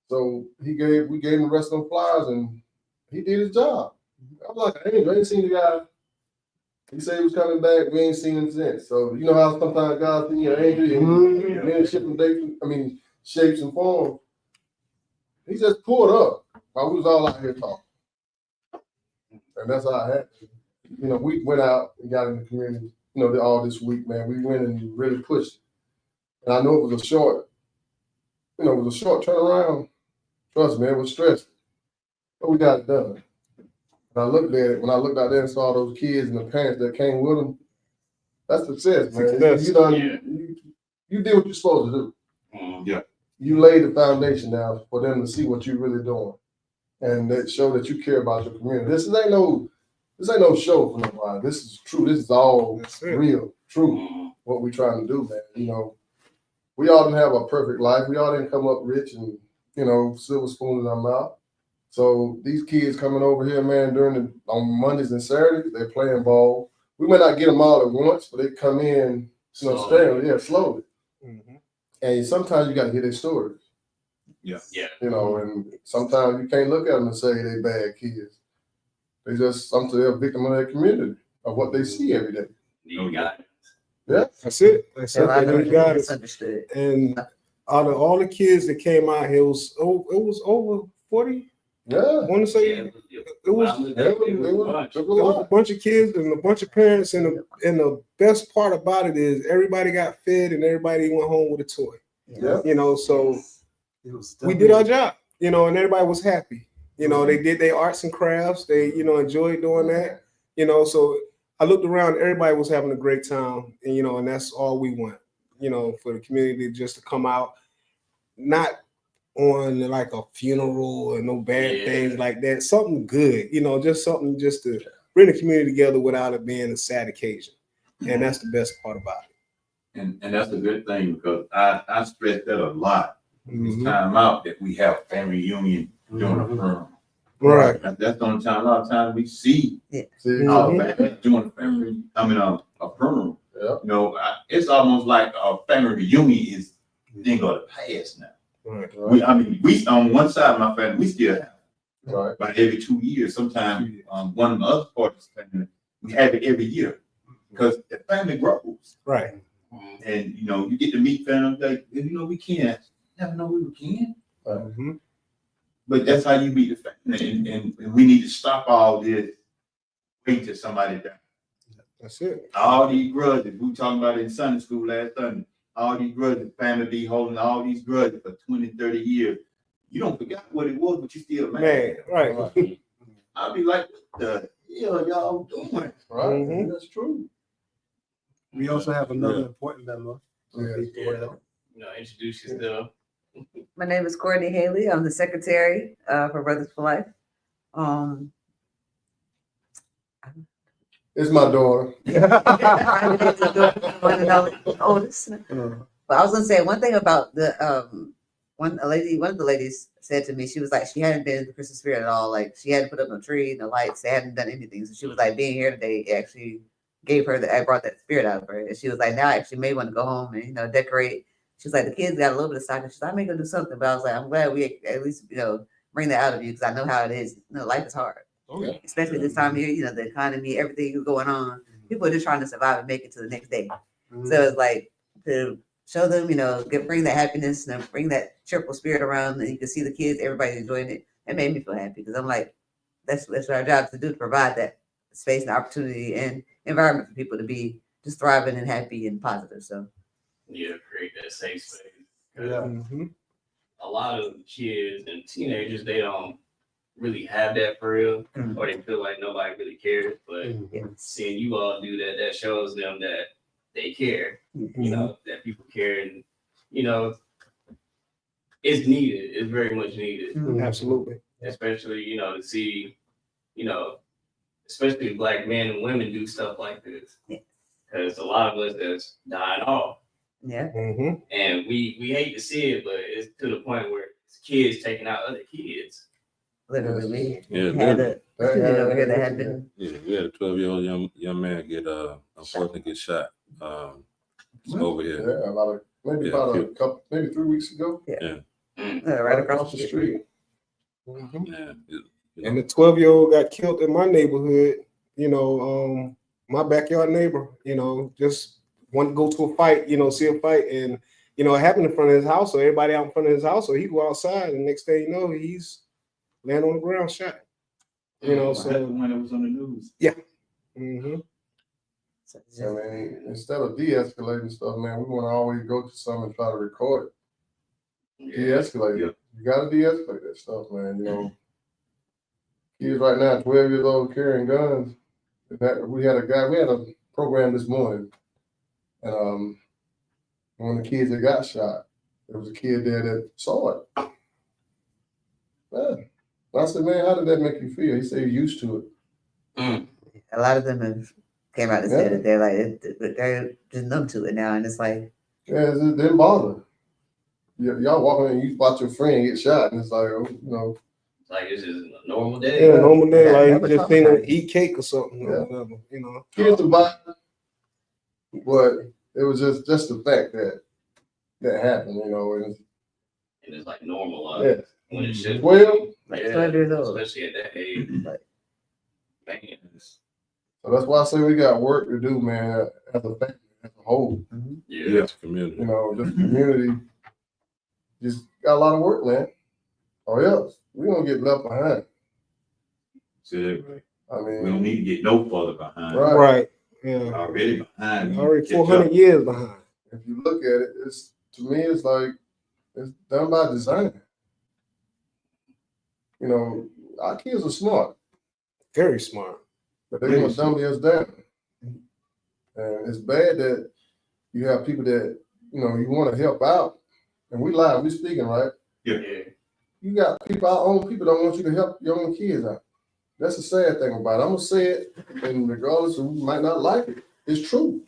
So we gave him the rest of them flyers and he did his job. I was like, I ain't seen the guy. He said he was coming back. We ain't seen him since. So you know how sometimes God send you an angel in many shapes and forms. He just pulled up while we was all out here talking. And that's how I had to. You know, we went out and got in the community, all this week, man. We went and really pushed. And I know it was a short turnaround. Trust me, it was stressful. But we got it done. And I looked at it, when I looked out there and saw those kids and the parents that came with them, that's success, man. Success. You did what you're supposed to do. Yeah. You laid the foundation down for them to see what you're really doing. And that show that you care about your community. This ain't no show for nobody. This is true. This is all real, true, what we're trying to do, man. We all didn't have a perfect life. We all didn't come up rich and, silver spoon in our mouth. So these kids coming over here, man, on Mondays and Saturdays, they're playing ball. We may not get them all at once, but they come in, slowly. Mm-hmm. And sometimes you got to hear their stories. Yeah. And sometimes you can't look at them and say they bad kids. They just they're a victim of their community, of what they see every day. You got it. Yeah. That's it. That's A it. lot of They people got it. misunderstood. And out of all the kids that came out here, it was over 40. Yeah. I want to say Yeah, it was a bunch of kids and a bunch of parents, and the best part about it is everybody got fed and everybody went home with a toy. Yeah. So we did our job, and everybody was happy. They did their arts and crafts. They, enjoyed doing that. So I looked around, everybody was having a great time, and that's all we want, for the community just to come out, not on like a funeral or no bad things like that. Something good, just something just to bring the community together without it being a sad occasion. And that's the best part about it. And that's a good thing because I stress that a lot. Mhm. It's time out that we have family reunion during a funeral. Right. That's the only time. A lot of times we see See, our family doing a family. A funeral. Yeah. It's almost like a family reunion is thing of the past now. Right. We on one side of my family, we still have it. Right. But every 2 years, sometimes one of the other parts of the family, we have it every year because the family grows. Right. And you get to meet family like we can't never know we can. Mm-hmm. But that's how you meet the family, and we need to stop all this. Wait till somebody dies. That's it. All these grudges we talking about in Sunday school last Sunday. All these grudges, family be holding all these grudges for 20, 30 years. You don't forget what it was, but you still mad. Right. I'll be like, what the hell y'all doing? Right. Mhm. That's true. We also have another important member. Introduce yourself. My name is Courtney Haley. I'm the secretary for Brothers for Life. It's my daughter. One and only oldest. But I was gonna say one thing about one of the ladies said to me, she was like, she hadn't been in the Christmas spirit at all. Like she hadn't put up no tree, no lights, they hadn't done anything. So she was like, being here today actually gave her I brought that spirit out of her. And she was like, now I actually may want to go home and decorate. She's like, the kids got a little bit of stocking. She's like, I may go do something. But I was like, I'm glad we at least bring that out of you because I know how it is. Life is hard. Oh, yeah. Especially this time of year, the economy, everything going on. People are just trying to survive and make it to the next day. So it's like to show them, bring that happiness and bring that cheerful spirit around, and you can see the kids, everybody enjoying it. It made me feel happy because I'm like, that's our job to do, to provide that space and opportunity and environment for people to be just thriving and happy and positive. So Create that safe space. Mhm. A lot of kids and teenagers, they don't really have that for real, or they feel like nobody really cares. But seeing you all do that, that shows them that they care. That people care, and it's needed. It's very much needed, Absolutely. especially to see, especially Black men and women do stuff like this. Because a lot of us that's dying off. Yeah. Mm-hmm. And we hate to see it, but it's to the point where it's kids taking out other kids. Literally. Yeah, Had literally. a student over here that had been. Yeah, we had a 12-year-old young man get unfortunately get shot. Over here. Yeah, about maybe Yeah, about a few- couple, maybe 3 weeks ago. Right across the street. Mm-hmm. Yeah, And the 12-year-old got killed in my neighborhood. My backyard neighbor. Just wanted to go to a fight. See a fight, and it happened in front of his house. So everybody out in front of his house. So he go outside, and next thing you know, he's laying on the ground shot. So that's the one that was on the news. Mm-hmm. I mean, instead of de-escalating stuff, man, we want to always go to something and try to record it. De-escalate it. You got to de-escalate that stuff, man. Kids right now, 12 years old, carrying guns. We had a program this morning, and one of the kids that got shot, there was a kid there that saw it. Man. I said, man, how did that make you feel? He said he's used to it. A lot of them have came out and said that they're like they're just numb to it now, and it's like Yeah, it didn't bother. Y'all walking and you watch your friend get shot, and it's like, Like it's just a normal day. Yeah, normal day, Yeah, like never you just talk seen about him it. eat cake or something. Yeah. Or whatever, kids are violent, but it was just the fact that happened, and And it's like normalized yeah. when it should. Well, like 12 years old. Especially at that age. Like, Man, So that's why I say we got work to do, man, as a family, as a whole. yeah. It's community. This community just got a lot of work, man. Or else we're gonna get left behind. So I we don't mean, need to get no further behind. Right. Right. Yeah. Already behind. Already Catch 400 up. years behind. if you look at it, to me, it's like it's done by design. Our kids are smart, Very smart. but they're gonna dumb us down. And it's bad that you have people that, you want to help out. And we speaking, right? Yeah. You got people, our own people don't want you to help your own kids out. That's the sad thing about it. I'm gonna say it, and regardless of who might not like it, it's true.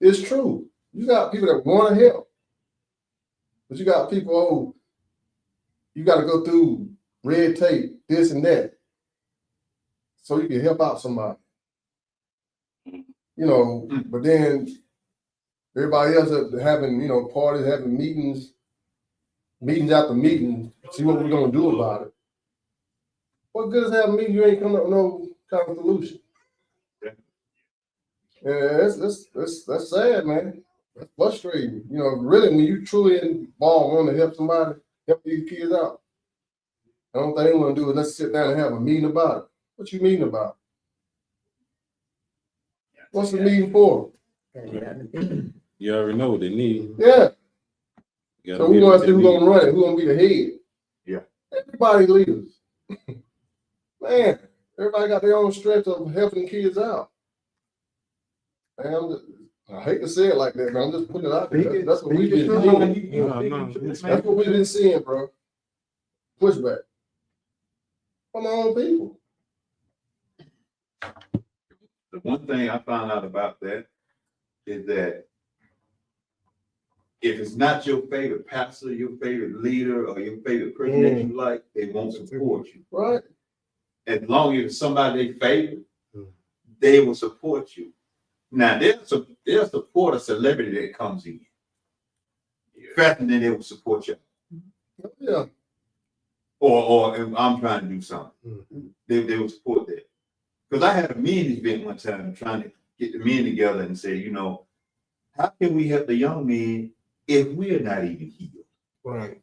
It's true. You got people that want to help, but you got people, you got to go through red tape, this and that, so you can help out somebody. But then everybody else are having, parties, having meetings after meetings, see what we're gonna do about it. What good is having meetings? You ain't coming up with no kind of solution. Yeah, that's sad, man. That's frustrating. Really, when you truly involved, want to help somebody, help these kids out. I don't think they want to do it. Let's sit down and have a meeting about it. What you meeting about? What's the meeting for? You already know what they need. Yeah. You gotta So we be want what to see they who's gonna need. run it, who's gonna be the head. Yeah. Everybody leaders. Man, everybody got their own strength of helping kids out. Man, I hate to say it like that, but I'm just putting it out there. That's what we've been seeing. No. That's what we've been seeing, bro. Pushback from our own people. The one thing I found out about that is that if it's not your favorite pastor, your favorite leader, or your favorite person that you like, they won't support you. Right. As long as it's somebody they favor, they will support you. Now they'll support a celebrity that comes in. Faster than they will support you. Yeah. Or if I'm trying to do something. They will support that. Because I had a men's event one time trying to get the men together and say, how can we help the young men if we're not even healed? Right.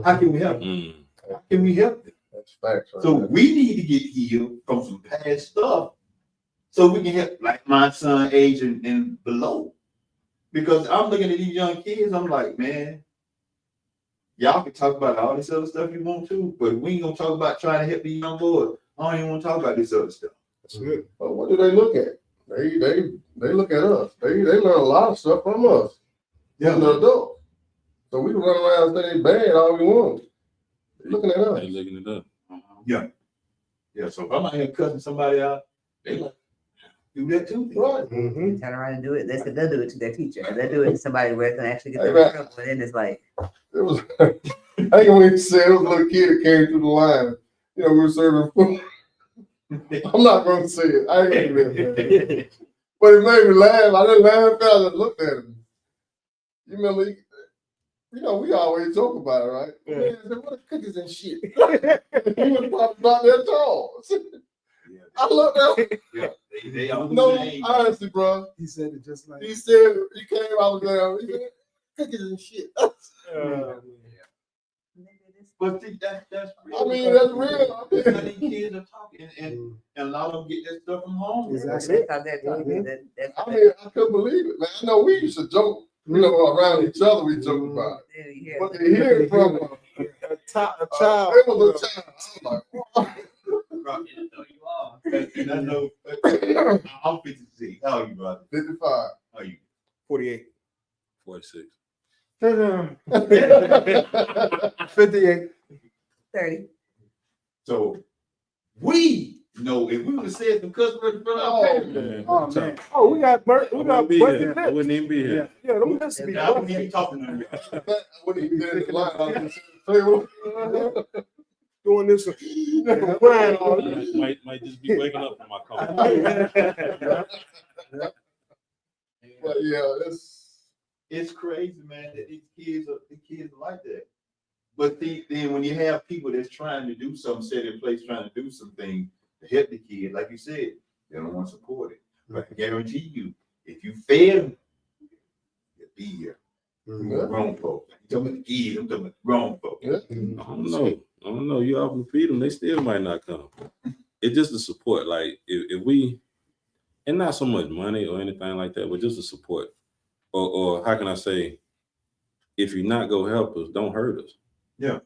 How can we help them? Mm. How can we help them? That's facts. Right So there. we need to get healed from some past stuff so we can help like my son age and below. Because I'm looking at these young kids, I'm like, man, y'all can talk about all this other stuff you want to, but we ain't gonna talk about trying to help these young boys. I don't even want to talk about this other stuff. That's it. But what do they look at? They look at us. They learn a lot of stuff from us. Yeah. As an adult. So we can run around and say they bad all we want. They looking at us. They looking it up. Yeah. So if I'm out here cussing somebody out, they like, do that too. Right. Mhm. Turn around and do it. They said they'll do it to their teacher. They'll do it to somebody where it's gonna actually get them Hey, in trouble. And then it's like, It was, I ain't gonna even say it was a little kid that came through the line. You know, we were serving food. I'm not gonna say it. I ain't gonna do that. But it made me laugh. I didn't laugh. I just looked at him. You remember, you know, we always joke about it, right? Yeah. Man, I said, what are cookies and shit? He was probably not that tall. I looked at him. Yeah, they all No, the same. honestly, bro. He said it just like He said, he came out there. He said, cookies and shit. But see, that's real. I mean, that's real. That's how these kids are talking, and a lot of them get that stuff from home. Exactly. that's how they're talking. That's I mean, I couldn't believe it, man. I know we used to joke, you know, around each other, we joke about it. But to hear it from A child. it was a child. I was like, And I know I'm 56. How are you, brother? 55. How are you? 48. 46. 58. 30. So we know if we would have said some cuss words in front of our parents, Man, Oh, I'm man. talking- Oh, we got Bert. We I got wouldn't be Bert here. I wouldn't even be here. Yeah, them has to be I wouldn't even be talking to you. I wouldn't even been in the line. I was just saying, doing this. Crying all day. Might just be waking up from my call. but yeah, It's crazy, man, that the kids are like that. But then when you have people that's trying to do something, set in place, trying to do something to help the kid, like you said, they don't want to support it. But I guarantee you, if you fail, you'll be here. Grown folks. I'm talking about the kids, I'm talking about grown folks. yeah. I don't know. You often feed them, they still might not come. It's just the support. Like if we, and not so much money or anything like that, but just the support. Or how can I say, if you're not gonna help us, don't hurt us. Yeah.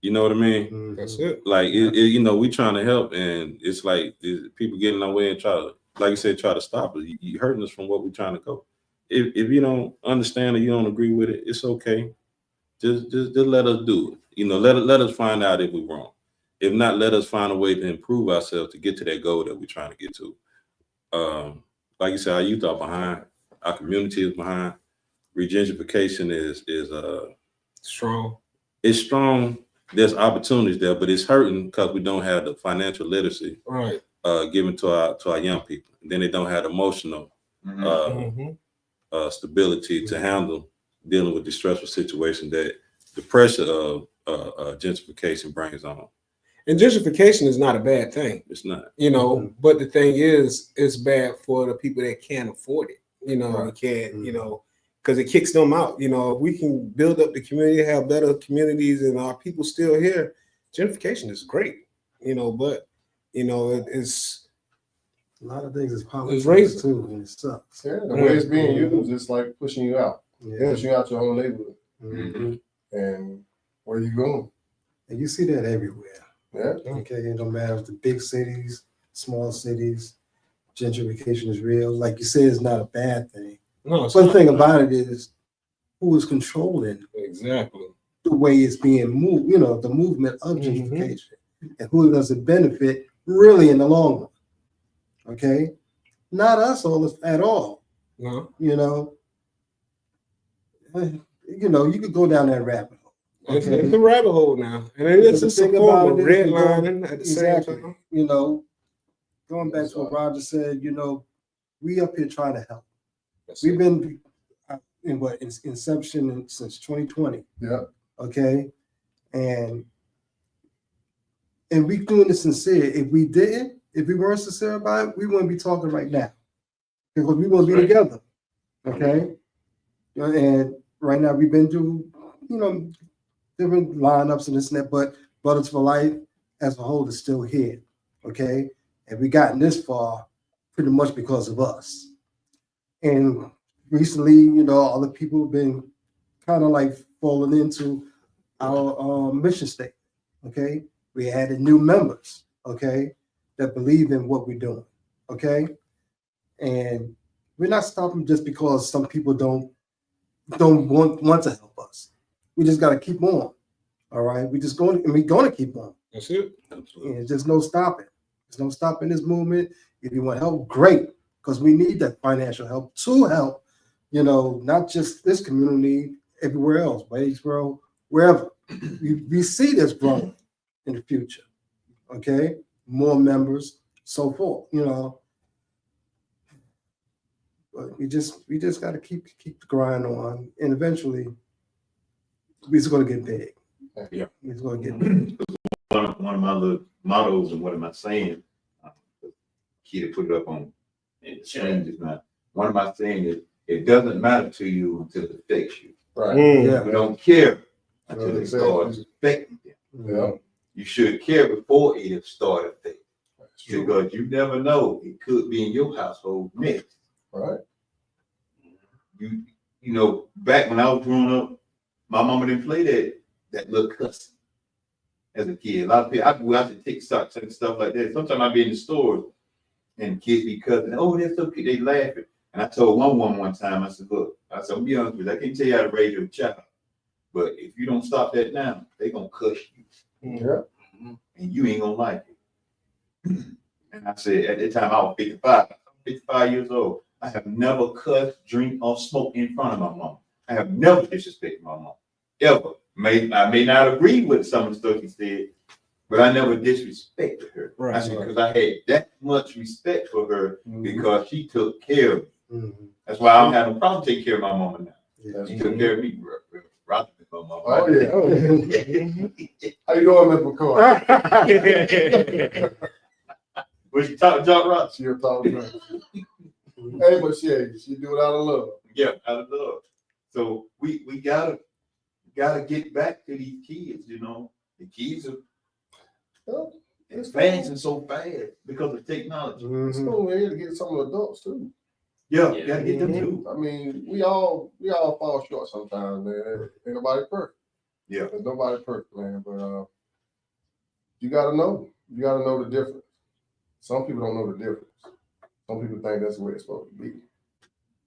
You know what I mean? That's it. Like you know, we trying to help, and it's like people get in our way and try to, like you said, try to stop us. You hurting us from what we're trying to go. If you don't understand or you don't agree with it, it's okay. Just let us do it. You know, let us find out if we're wrong. If not, let us find a way to improve ourselves to get to that goal that we're trying to get to. Like you said, our youth are behind. Our community is behind. Regentrification is Strong. it's strong. There's opportunities there, but it's hurting because we don't have the financial literacy Right. given to our young people. And then they don't have emotional Mhm. stability to handle dealing with the stressful situation that the pressure of gentrification brings on. And gentrification is not a bad thing, It's not. you know, but the thing is, it's bad for the people that can't afford it, you know, Right. can't, you know, because it kicks them out. You know, if we can build up the community, have better communities, and our people still here, gentrification is great, you know, but, you know, it's A lot of things is politics racist. too, and it sucks. Yeah, the way it's being used, it's like pushing you out. Yeah. Pushing you out your own neighborhood. Mhm. And where you going? And you see that everywhere. Yeah. Okay, it don't matter if the big cities, small cities, gentrification is real. Like you said, it's not a bad thing. no, it's But the not. thing about it is, who is controlling Exactly. the way it's being moved? You know, the movement of Mhm. gentrification, and who does it benefit really in the long run? Okay, not us at all. No, You know, you could go down that rabbit hole. it's a rabbit hole now, and it is The just a thing form about of it is you go- redlining at the Exactly. same time. You know, going back to what Roger said, you know, we up here trying to help. That's We've it. been in inception since 2020. Yeah. Okay. And we doing this sincere. If we weren't sincere about it, we wouldn't be talking right now. Because we wouldn't be together. Okay. And right now we've been through, you know, different lineups and this and that, but Brothers for Life as a whole is still here. Okay. And we gotten this far pretty much because of us. And recently, you know, other people have been kind of like falling into our mission statement. Okay. We added new members, okay, that believe in what we're doing. Okay. And we're not stopping just because some people don't want to help us. We just got to keep on. All right. We're going to keep on. That's it. And there's no stopping. There's no stopping this movement. If you want help, great, because we need that financial help to help, you know, not just this community, everywhere else, Wadesboro, wherever. We see this growing in the future, okay? More members, so forth, you know. But we just got to keep the grind on, and eventually, we're just going to get big. Yeah. We're just going to get big. One of my little mottos and what am I saying? Kid put it up on in the screen just now. One of my saying is, it doesn't matter to you until it affects you. Right. Yeah. You don't care until it Exactly. starts affecting them. Yeah. You should care before it started affecting. That's true. Because you never know, it could be in your household next. Right. You know, back when I was growing up, my mama didn't play that little cussing as a kid. A lot of people, I go out to TikToks and stuff like that. Sometimes I'd be in the stores and kids be cussing. Oh, they're so cute. They laughing. And I told one time, I said, look, I'm gonna be honest with you, I can't tell you how to raise your child. But if you don't stop that now, they gonna cuss you. Yeah. And you ain't gonna like it. And I said, at that time, I was 55. I'm 55 years old. I have never cussed, drink, or smoked in front of my mom. I have never disrespected my mom. Ever. I may not agree with some of the stuff she said, but I never disrespected her. Right. I said, because I had that much respect for her because she took care of me. Mhm. That's why I don't have no problem taking care of my mama now. Yeah. She took care of me rather than my mama. Oh, yeah. How you doing, Mr. McCoy? Was she talking John Ross? She'll talk to me. Hey, but she do it out of love. Yeah, out of love. So we gotta get back to these kids, you know. The kids are advancing so fast because of technology. It's Mhm. cool, man, to get some of the adults too. Yeah, gotta get them too. I mean, we all fall short sometimes, man. Ain't nobody perfect. Yeah. There's nobody perfect, man. But you gotta know. You gotta know the difference. Some people don't know the difference. Some people think that's the way it's supposed to be.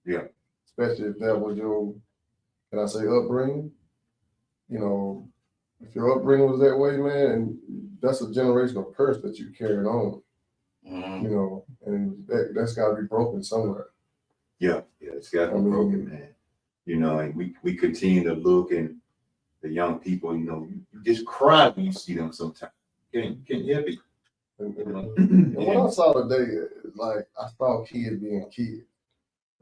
Yeah. Especially if that was your, can I say, upbringing? You know, if your upbringing was that way, man, and that's a generational curse that you carried on. You know, and that's got to be broken somewhere. Yeah, it's gotta be broken, man. You know, and we continue to look and the young people, you know, you just cry when you see them sometimes. You can't help it. And what I saw today is like I saw kids being kids.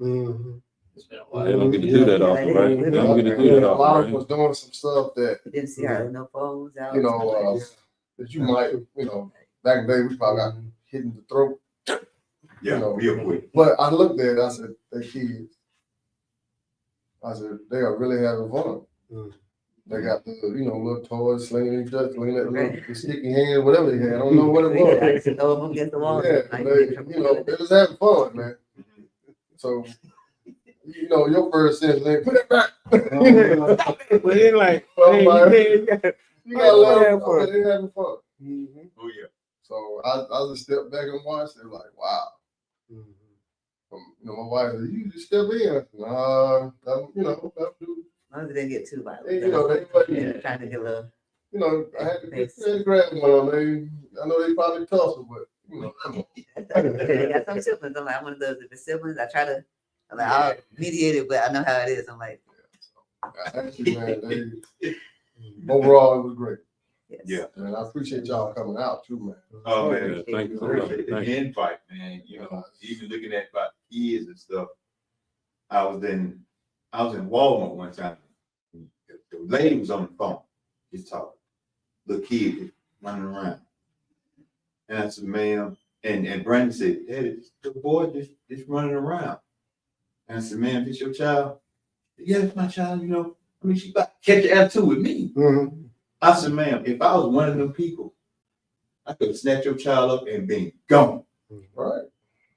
Mhm. They don't get to do that often, right? They don't get to do that A lot of often, them was doing some stuff that You didn't see her no phones out. you know that you might back in the day we probably got hit in the throat. Yeah, real quick. But I looked at it, I said, they kids. I said, they are really having fun. Mm. They got the, little toys slinging each other, slinging that little Right. the sticky hand, whatever they had. I don't know what it was. I just throw them against the wall. Yeah, they was having fun, man. So, your first sentence ain't put it back. But then like, So, hey, like, you can't- You gotta let them Having fun. know they having fun. Mhm. Oh yeah. So I just stepped back and watched. They're like, wow. My wife said, you just step in. Nah, that do. As long as they didn't get too violent. Hey, they Yeah, trying to get a little. I had to grab one. I know they probably tussle, but come on. They got some siblings. I'm like, I'm one of those. If it's siblings, I try to. I'm like, I'll mediate it, but I know how it is. I'm like, Actually, man, overall it was great. yes. Yeah. And I appreciate y'all coming out too, man. Oh Yeah, man, thank you. appreciate the Thank you. invite, man. Even looking at about kids and stuff. I was in Walmart one time. The lady was on the phone, just talking. The kid was running around. And I said, ma'am, and Brandon said, Daddy, the boy just running around. And I said, ma'am, this your child? Yeah, it's my child, she about to catch an attitude with me. Mhm. I said, ma'am, if I was one of them people, I could have snatched your child up and been gone. Right.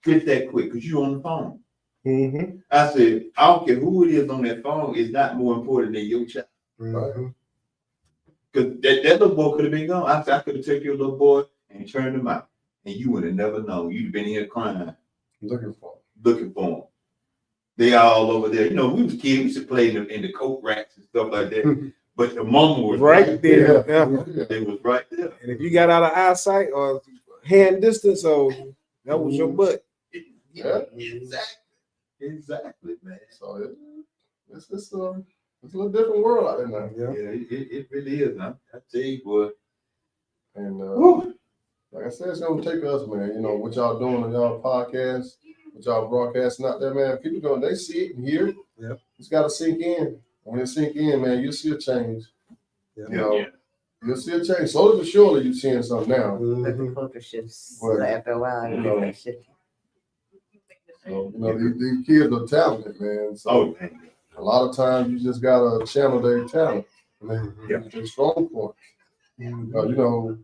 Just that quick, because you're on the phone. Mhm. I said, I don't care who it is on that phone, it's not more important than your child. Mhm. Because that little boy could have been gone. I said, I could have taken your little boy and turned him out. And you would have never known. You'd have been here crying, Looking for looking for him. They all over there. We was kids, we used to play in the coat racks and stuff like that. But the mama was Right there. Yeah. Yeah. They was right there. And if you got out of eyesight or hand distance, so That was your butt. Yeah. Exactly, man. So it's a little different world out there now. Yeah, it really is. I tell you, boy. And like I said, it's gonna take us, man. You know what y'all doing on y'all podcast, what y'all broadcasting out there, man. People going, they see it and hear it. Yep. It's got to sink in. When it sink in, man, you'll see a change. Yep. You know, you'll see a change. Slowly but surely, you're seeing something now. But the culture shifts Right. after a while. You know. It shifts. So, you know, these kids are talented, man. So Oh, man. a lot of times you just gotta channel their talent. Yeah. Their strong points. You know,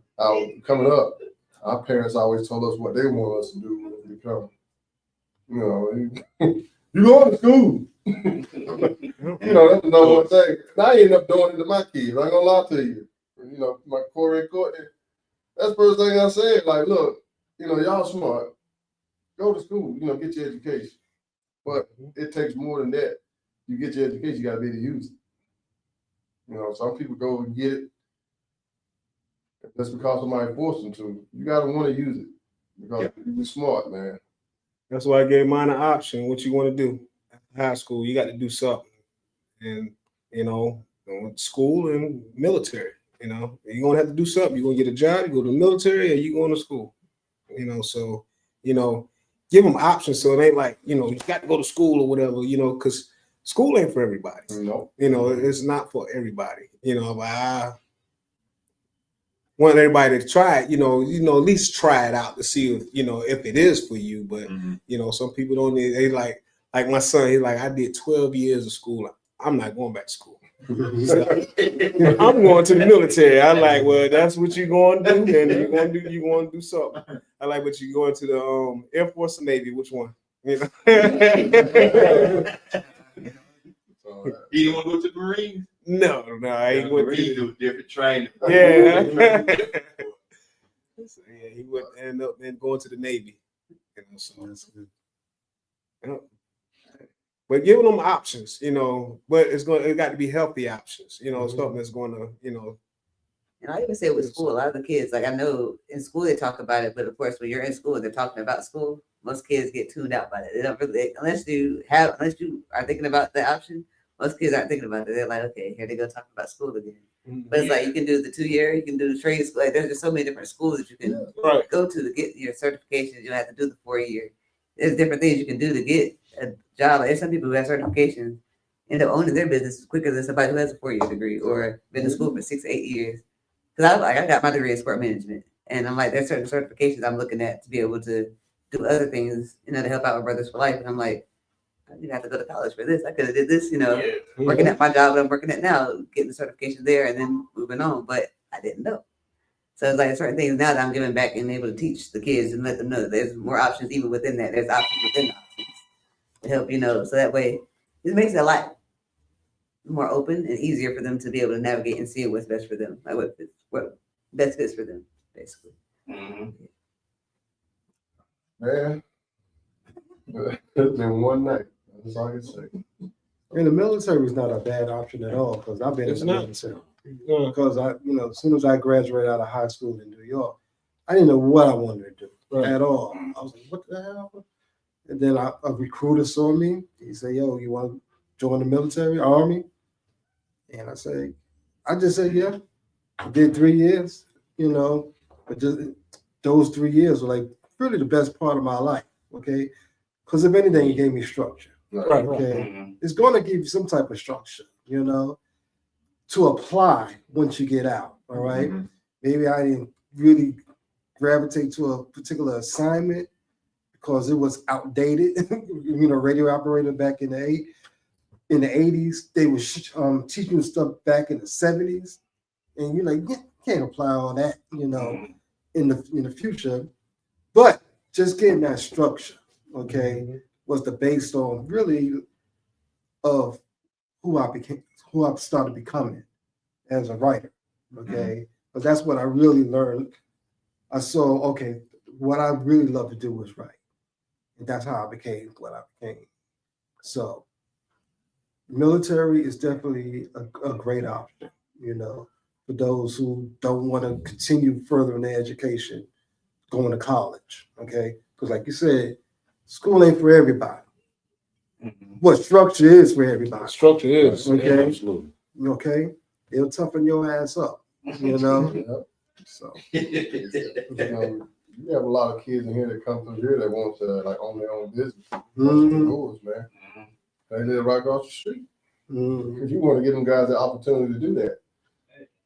coming up, our parents always told us what they want us to do when we become. You know, you going to school. You know, that's the number one thing. And I end up doing it to my kids. I ain't gonna lie to you. You know, my Corey and Courtney, that's the first thing I said. Like, look, you know, y'all smart. Go to school, you know, get your education. But it takes more than that. You get your education, you gotta be able to use it. You know, some people go and get it. That's because somebody forced them to. You gotta want to use it. Because you're smart, man. That's why I gave mine an option. What you want to do? High school, you got to do something. And, you know, school and military, you know, you're going to have to do something. You're going to get a job, you go to the military, or you going to school, you know, so, you know, give them options. So it ain't like, you know, you got to go to school or whatever, you know, because school ain't for everybody. No. You know, it's not for everybody, you know, but I want everybody to try it, you know, at least try it out to see if, you know, if it is for you. But, you know, some people don't need, they like my son, he's like, I did 12 years of school. I'm not going back to school. I'm going to the military. I like, well, that's what you're going to do, and you're going to do something. I like, but you're going to the Air Force or Navy. Which one? You know? You don't want to go to the Marines? No, I ain't going Marines to. do different training. Yeah. So, yeah, he would end up then going to the Navy. You know, so that's good. Yeah. But giving them options, you know, but it got to be healthy options, you know, something that's going to, you know. And I even say with school, a lot of the kids, like I know in school they talk about it, but of course when you're in school and they're talking about school, most kids get tuned out by it. They don't really, unless you are thinking about the option, most kids aren't thinking about it. They're like, okay, here they go talking about school again. But it's like you can do the 2-year, you can do the trade school. Like there's just so many different schools that you can go to get your certifications. You don't have to do the 4-year. There's different things you can do to get a job. Like there's some people who have certifications end up owning their business quicker than somebody who has a 4-year degree or been in school for 6 to 8 years. Because I got my degree in sport management, and I'm like, there's certain certifications I'm looking at to be able to do other things, you know, to help out with Brothers for Life. And I'm like, I didn't have to go to college for this. I could have did this, you know, working at my job that I'm working at now, getting the certification there, and then moving on. But I didn't know. So it's like certain things now that I'm giving back and able to teach the kids and let them know that there's more options even within that. There's options within the options to help, you know, so that way it makes it a lot more open and easier for them to be able to navigate and see what's best for them, like what best fits for them, basically. Man, it's been one night. That's all I can say. And the military is not a bad option at all because I've been in the military. Yeah. Because as soon as I graduated out of high school in New York, I didn't know what I wanted to do at all. I was like, what the hell? And then a recruiter saw me. He said, yo, you want to join the military, Army? And I just said, yeah. I did 3 years, you know, but just those 3 years were like really the best part of my life, okay? Because if anything, it gave me structure. Right. Okay. It's going to give you some type of structure, you know, to apply once you get out. All right. Maybe I didn't really gravitate to a particular assignment because it was outdated. You know, radio operator back in the 80s, they were teaching stuff back in the 70s. And you're like, you can't apply all that, you know, in the future. But just getting that structure, okay, was the base on really of who I started becoming as a writer, okay? But that's what I really learned. I saw, okay, what I really love to do was write. And that's how I became what I became. So military is definitely a great option, you know, for those who don't want to continue further in their education, going to college, okay? Because like you said, school ain't for everybody. Mhm. What structure is for everybody. Structure is. Okay. Absolutely. Okay, it'll toughen your ass up. You know. Yeah. So You know, you have a lot of kids in here that come through here that want to like own their own business. mhm, Doors, man. They live right across the street. mhm. Because you want to give them guys the opportunity to do that.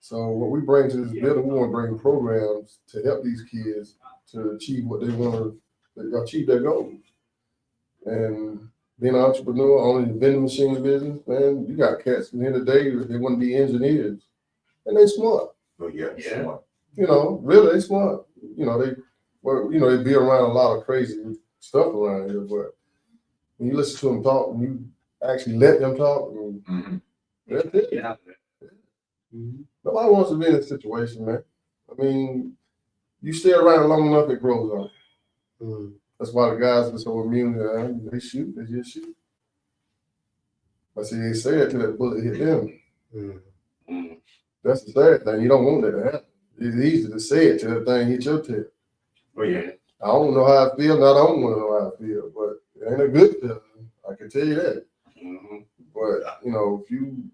So what we bring to this building, we want to bring programs to help these kids to achieve what they want to achieve their goals. And being an entrepreneur, owning the vending machine business, man, you got cats in here today that they want to be engineers, and they smart. Oh, yeah, Yeah. smart. You know, really, they smart. You know, they be around a lot of crazy stuff around here, but when you listen to them talk, and you actually let them talk, and Mhm. that's it. Yeah. Nobody wants to be in this situation, man. I mean, you stay around long enough, it grows on you. Mhm. That's why the guys are so immune to they shoot, they just shoot. But see, they say it till that bullet hit them. Mhm. Mm. That's the sad thing. You don't want that to happen. It's easy to say it till that thing hit your tip. Oh, yeah. I don't know how I feel, and I don't want to know how I feel, but it ain't a good feeling. I can tell you that. Mhm. But you know, if you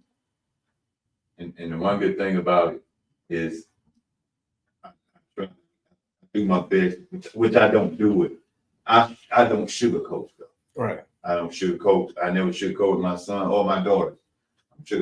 And the one good thing about it is I try to do my best, which I don't do it. I don't sugarcoat stuff. Right. I don't sugarcoat. I never sugarcoat my son or my daughter.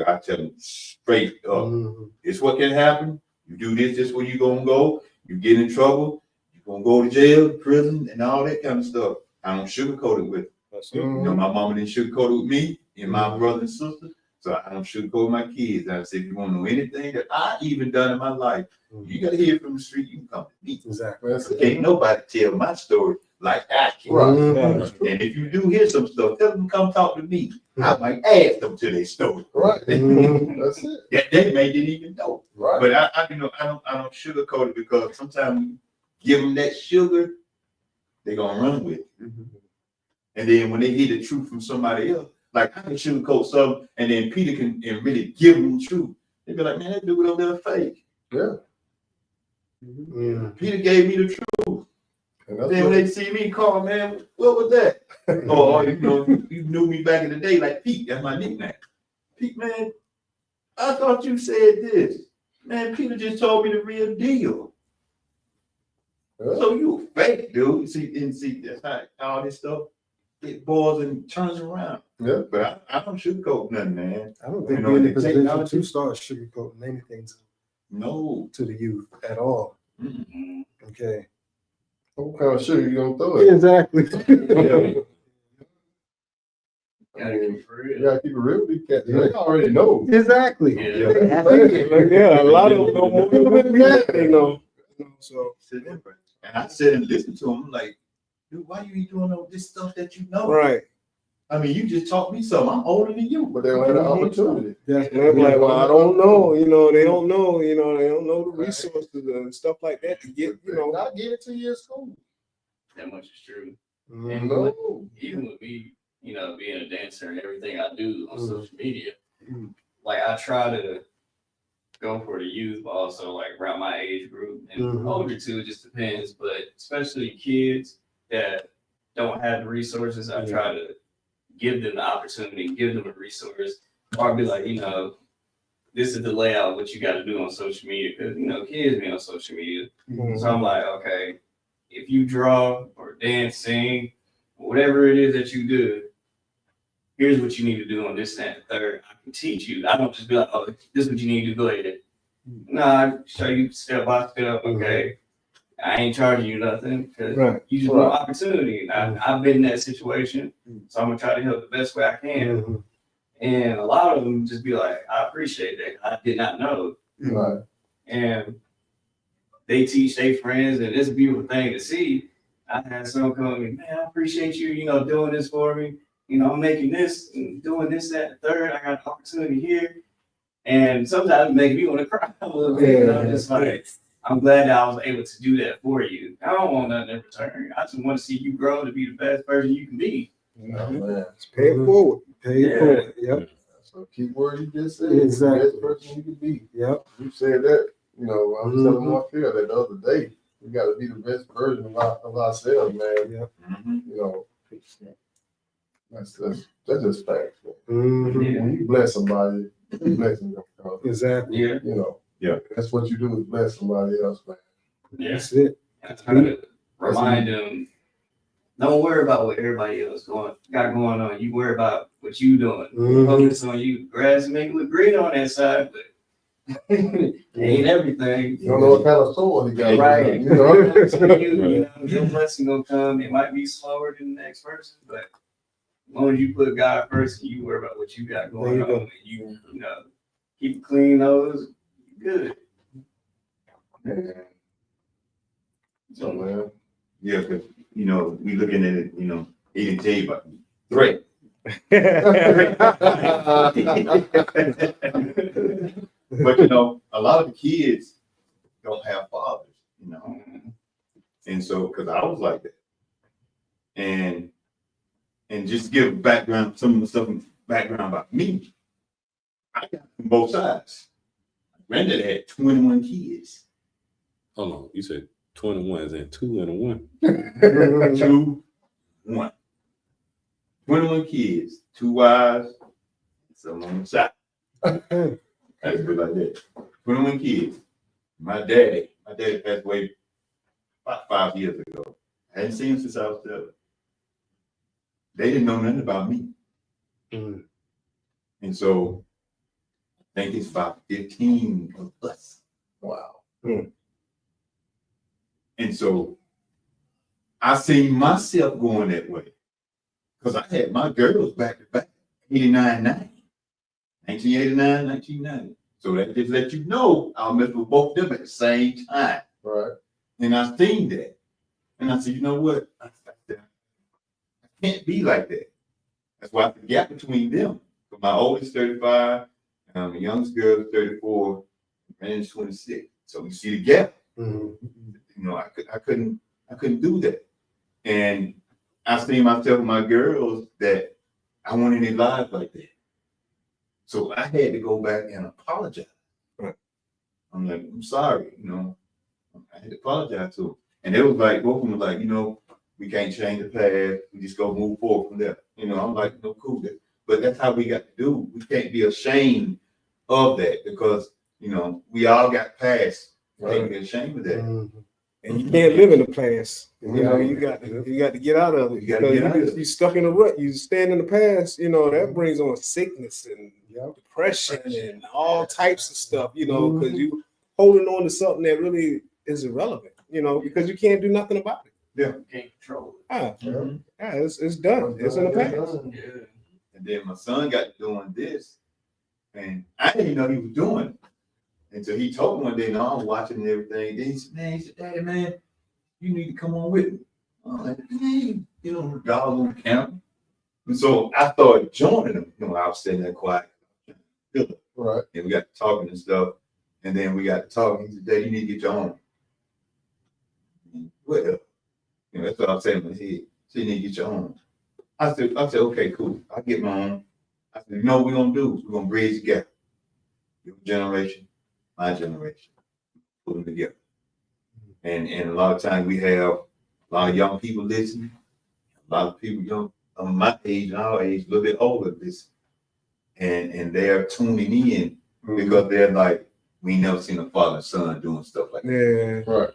I tell them straight up. Mhm. It's what can happen. You do this where you gonna go. You get in trouble. You're gonna go to jail, prison, and all that kind of stuff. I don't sugarcoat it with. That's You know, my mama didn't sugarcoat it with me and my brother and sister. So I don't sugarcoat my kids. I say, if you want to know anything that I even done in my life, you gotta hear it from the street. You can come to me. Exactly. that's it. Can't nobody tell my story like I can. Right. Mhm. And if you do hear some stuff, tell them to come talk to me. I might add them to their story. Right. Mhm. That's it. That they may didn't even know. Right. But I don't sugarcoat it because sometimes when you give them that sugar, they're gonna run with it. And then when they hear the truth from somebody else, like I can sugarcoat something, and then Peter can and really give them the truth. They be like, man, that dude over there fake. Yeah. Mhm. Peter gave me the truth. And that's Then when they see me call, man, what was that? Or you know, you knew me back in the day, like Pete, that's my nickname. Pete, man, I thought you said this. Man, Peter just told me the real deal. Yeah. So you a fake, dude. See, that's how all this stuff it boils and turns around. Yeah. But I don't sugarcoat nothing, man. I don't think You know, we're in the a position technology- to start sugarcoating anything No. to the youth at all. Mm-mm. Okay. What kind of sugar you gonna throw it? Exactly. Yeah. I Gotta mean, keep it real. you gotta keep it real with these cats. They already know. Exactly. Yeah. Like, yeah, a lot of them know more than that. They know. So Sit there, bro. And I sit and listen to him like, dude, why you ain't doing all this stuff that you know? right. I mean, you just taught me something. I'm older than you. But they don't have the opportunity. That's And they're like, well, I don't know. You know, they don't know. You know, they don't know the resources and stuff like that to get. You know. Not get it to you at school. That much is true. Mhm. No. Even with me, you know, being a dancer and everything I do on Mhm. social media, Mhm. like I try to go for the youth, but also like around my age group and Mhm. older too. It just depends, but especially kids that don't have the resources, I try to give them the opportunity, give them a resource, or be like, you know, this is the layout, what you got to do on social media, because you know, kids be on social media. So I'm like, okay, if you draw or dance, sing, whatever it is that you do, here's what you need to do on this, that, and the third. I can teach you. I don't just be like, oh, this is what you need to do. Go ahead. No, I show you step by step. Okay, I ain't charging you nothing because Right. you just want opportunity. I've been in that situation, so I'm gonna try to help the best way I can. Mhm. And a lot of them just be like, I appreciate that. I did not know. Right. And they teach their friends, and it's a beautiful thing to see. I had some come to me, man, I appreciate you, you know, doing this for me. You know, I'm making this and doing this, that, and third. I got an opportunity here. And sometimes it makes me want to cry a little bit. And I'm just like, I'm glad that I was able to do that for you. I don't want nothing in return. I just want to see you grow to be the best person you can be. Oh, man. Pay it forward. Pay it Yeah. forward. Yep. That's a key word you just said. Exactly. The best person you can be. Yep. You said that, you know, I was telling my Phil that the other day. We got to be the best version of ourselves, man. Yeah. Mhm. You know, that's just facts. Mhm. When you bless somebody, you bless them. Exactly. Yeah. You know, Yeah. that's what you do is bless somebody else, man. Yeah. That's it. I try to remind them, don't worry about what everybody else got going on. You worry about what you doing. Mhm. Focus on you. Grass may look green on that side, but it ain't everything. You don't know what kind of soul he got. Right. You know? So you know, your blessing gonna come. It might be slower than the next person, but as long as you put God first and you worry about what you got going There you on, and you know, keep it clean nose, you good. So, man. Yeah, because, you know, we looking at it, you know, he didn't tell you about me. Great. But, you know, a lot of the kids don't have fathers, you know. And so, because I was like that. And just give background, some of the stuff, background about me. I got from both sides. Granddad had 21 kids. Hold on, you said 21, is that 2 and a 1? 2, 1. 21 kids, 2 wives, some on the side. That's good like that. 21 kids. My daddy passed away about 5 years ago. I hadn't seen him since I was 7. They didn't know nothing about me. Mm. And so I think it's about 15 of us. Wow. And so I seen myself going that way. Because I had my girls back to back, 89, 90. 1989, 1990. So that just let you know I messed with both of them at the same time. Right. And I seen that. And I said, you know what? I can't be like that. That's why the gap between them. So my oldest 35, the youngest girl is 34, and is 26. So you see the gap. Mhm. You know, I couldn't do that. And I seen myself with my girls that I wanted their lives like that. So I had to go back and apologize. Right. I'm like, I'm sorry, you know. I had to apologize to them. And it was like, both of them were like, you know, we can't change the past. We just go move forward from there. You know, I'm like, no, cool. But that's how we got to do. We can't be ashamed of that because, you know, we all got past. We can't be ashamed of that. Mhm. And you can't live in the past. You know, you got to get out of it. You gotta get out of it. You stuck in a rut. You stand in the past. You know that brings on sickness and depression and all types of stuff. You know, because you holding on to something that really is irrelevant. You know, because you can't do nothing about it. You can't control Ah, Mhm. yeah, it's done. It's in the past. it. Yeah. And then my son got to doing this, and I didn't even know he was doing it. Until he told me one day, no, I'm watching and everything. Then he said, Daddy, man, you need to come on with me. I'm like, man, you know, dog on camp. And so I started joining him. You know, I was sitting there quiet. Right. And we got to talking and stuff. And then we got to talking. He said, Daddy, you need to get your own. What the? You know, that's what I was saying in my head. So you need to get your own. I said, okay, cool. I'll get my own. I said, you know what we're gonna do? We're gonna bridge the gap. Your generation, my generation. Put them together. And a lot of times we have a lot of young people listening, a lot of people young of my age and our age, a little bit older listen. And they're tuning in because they're like, we never seen a father and son doing stuff like that. Yeah. Right.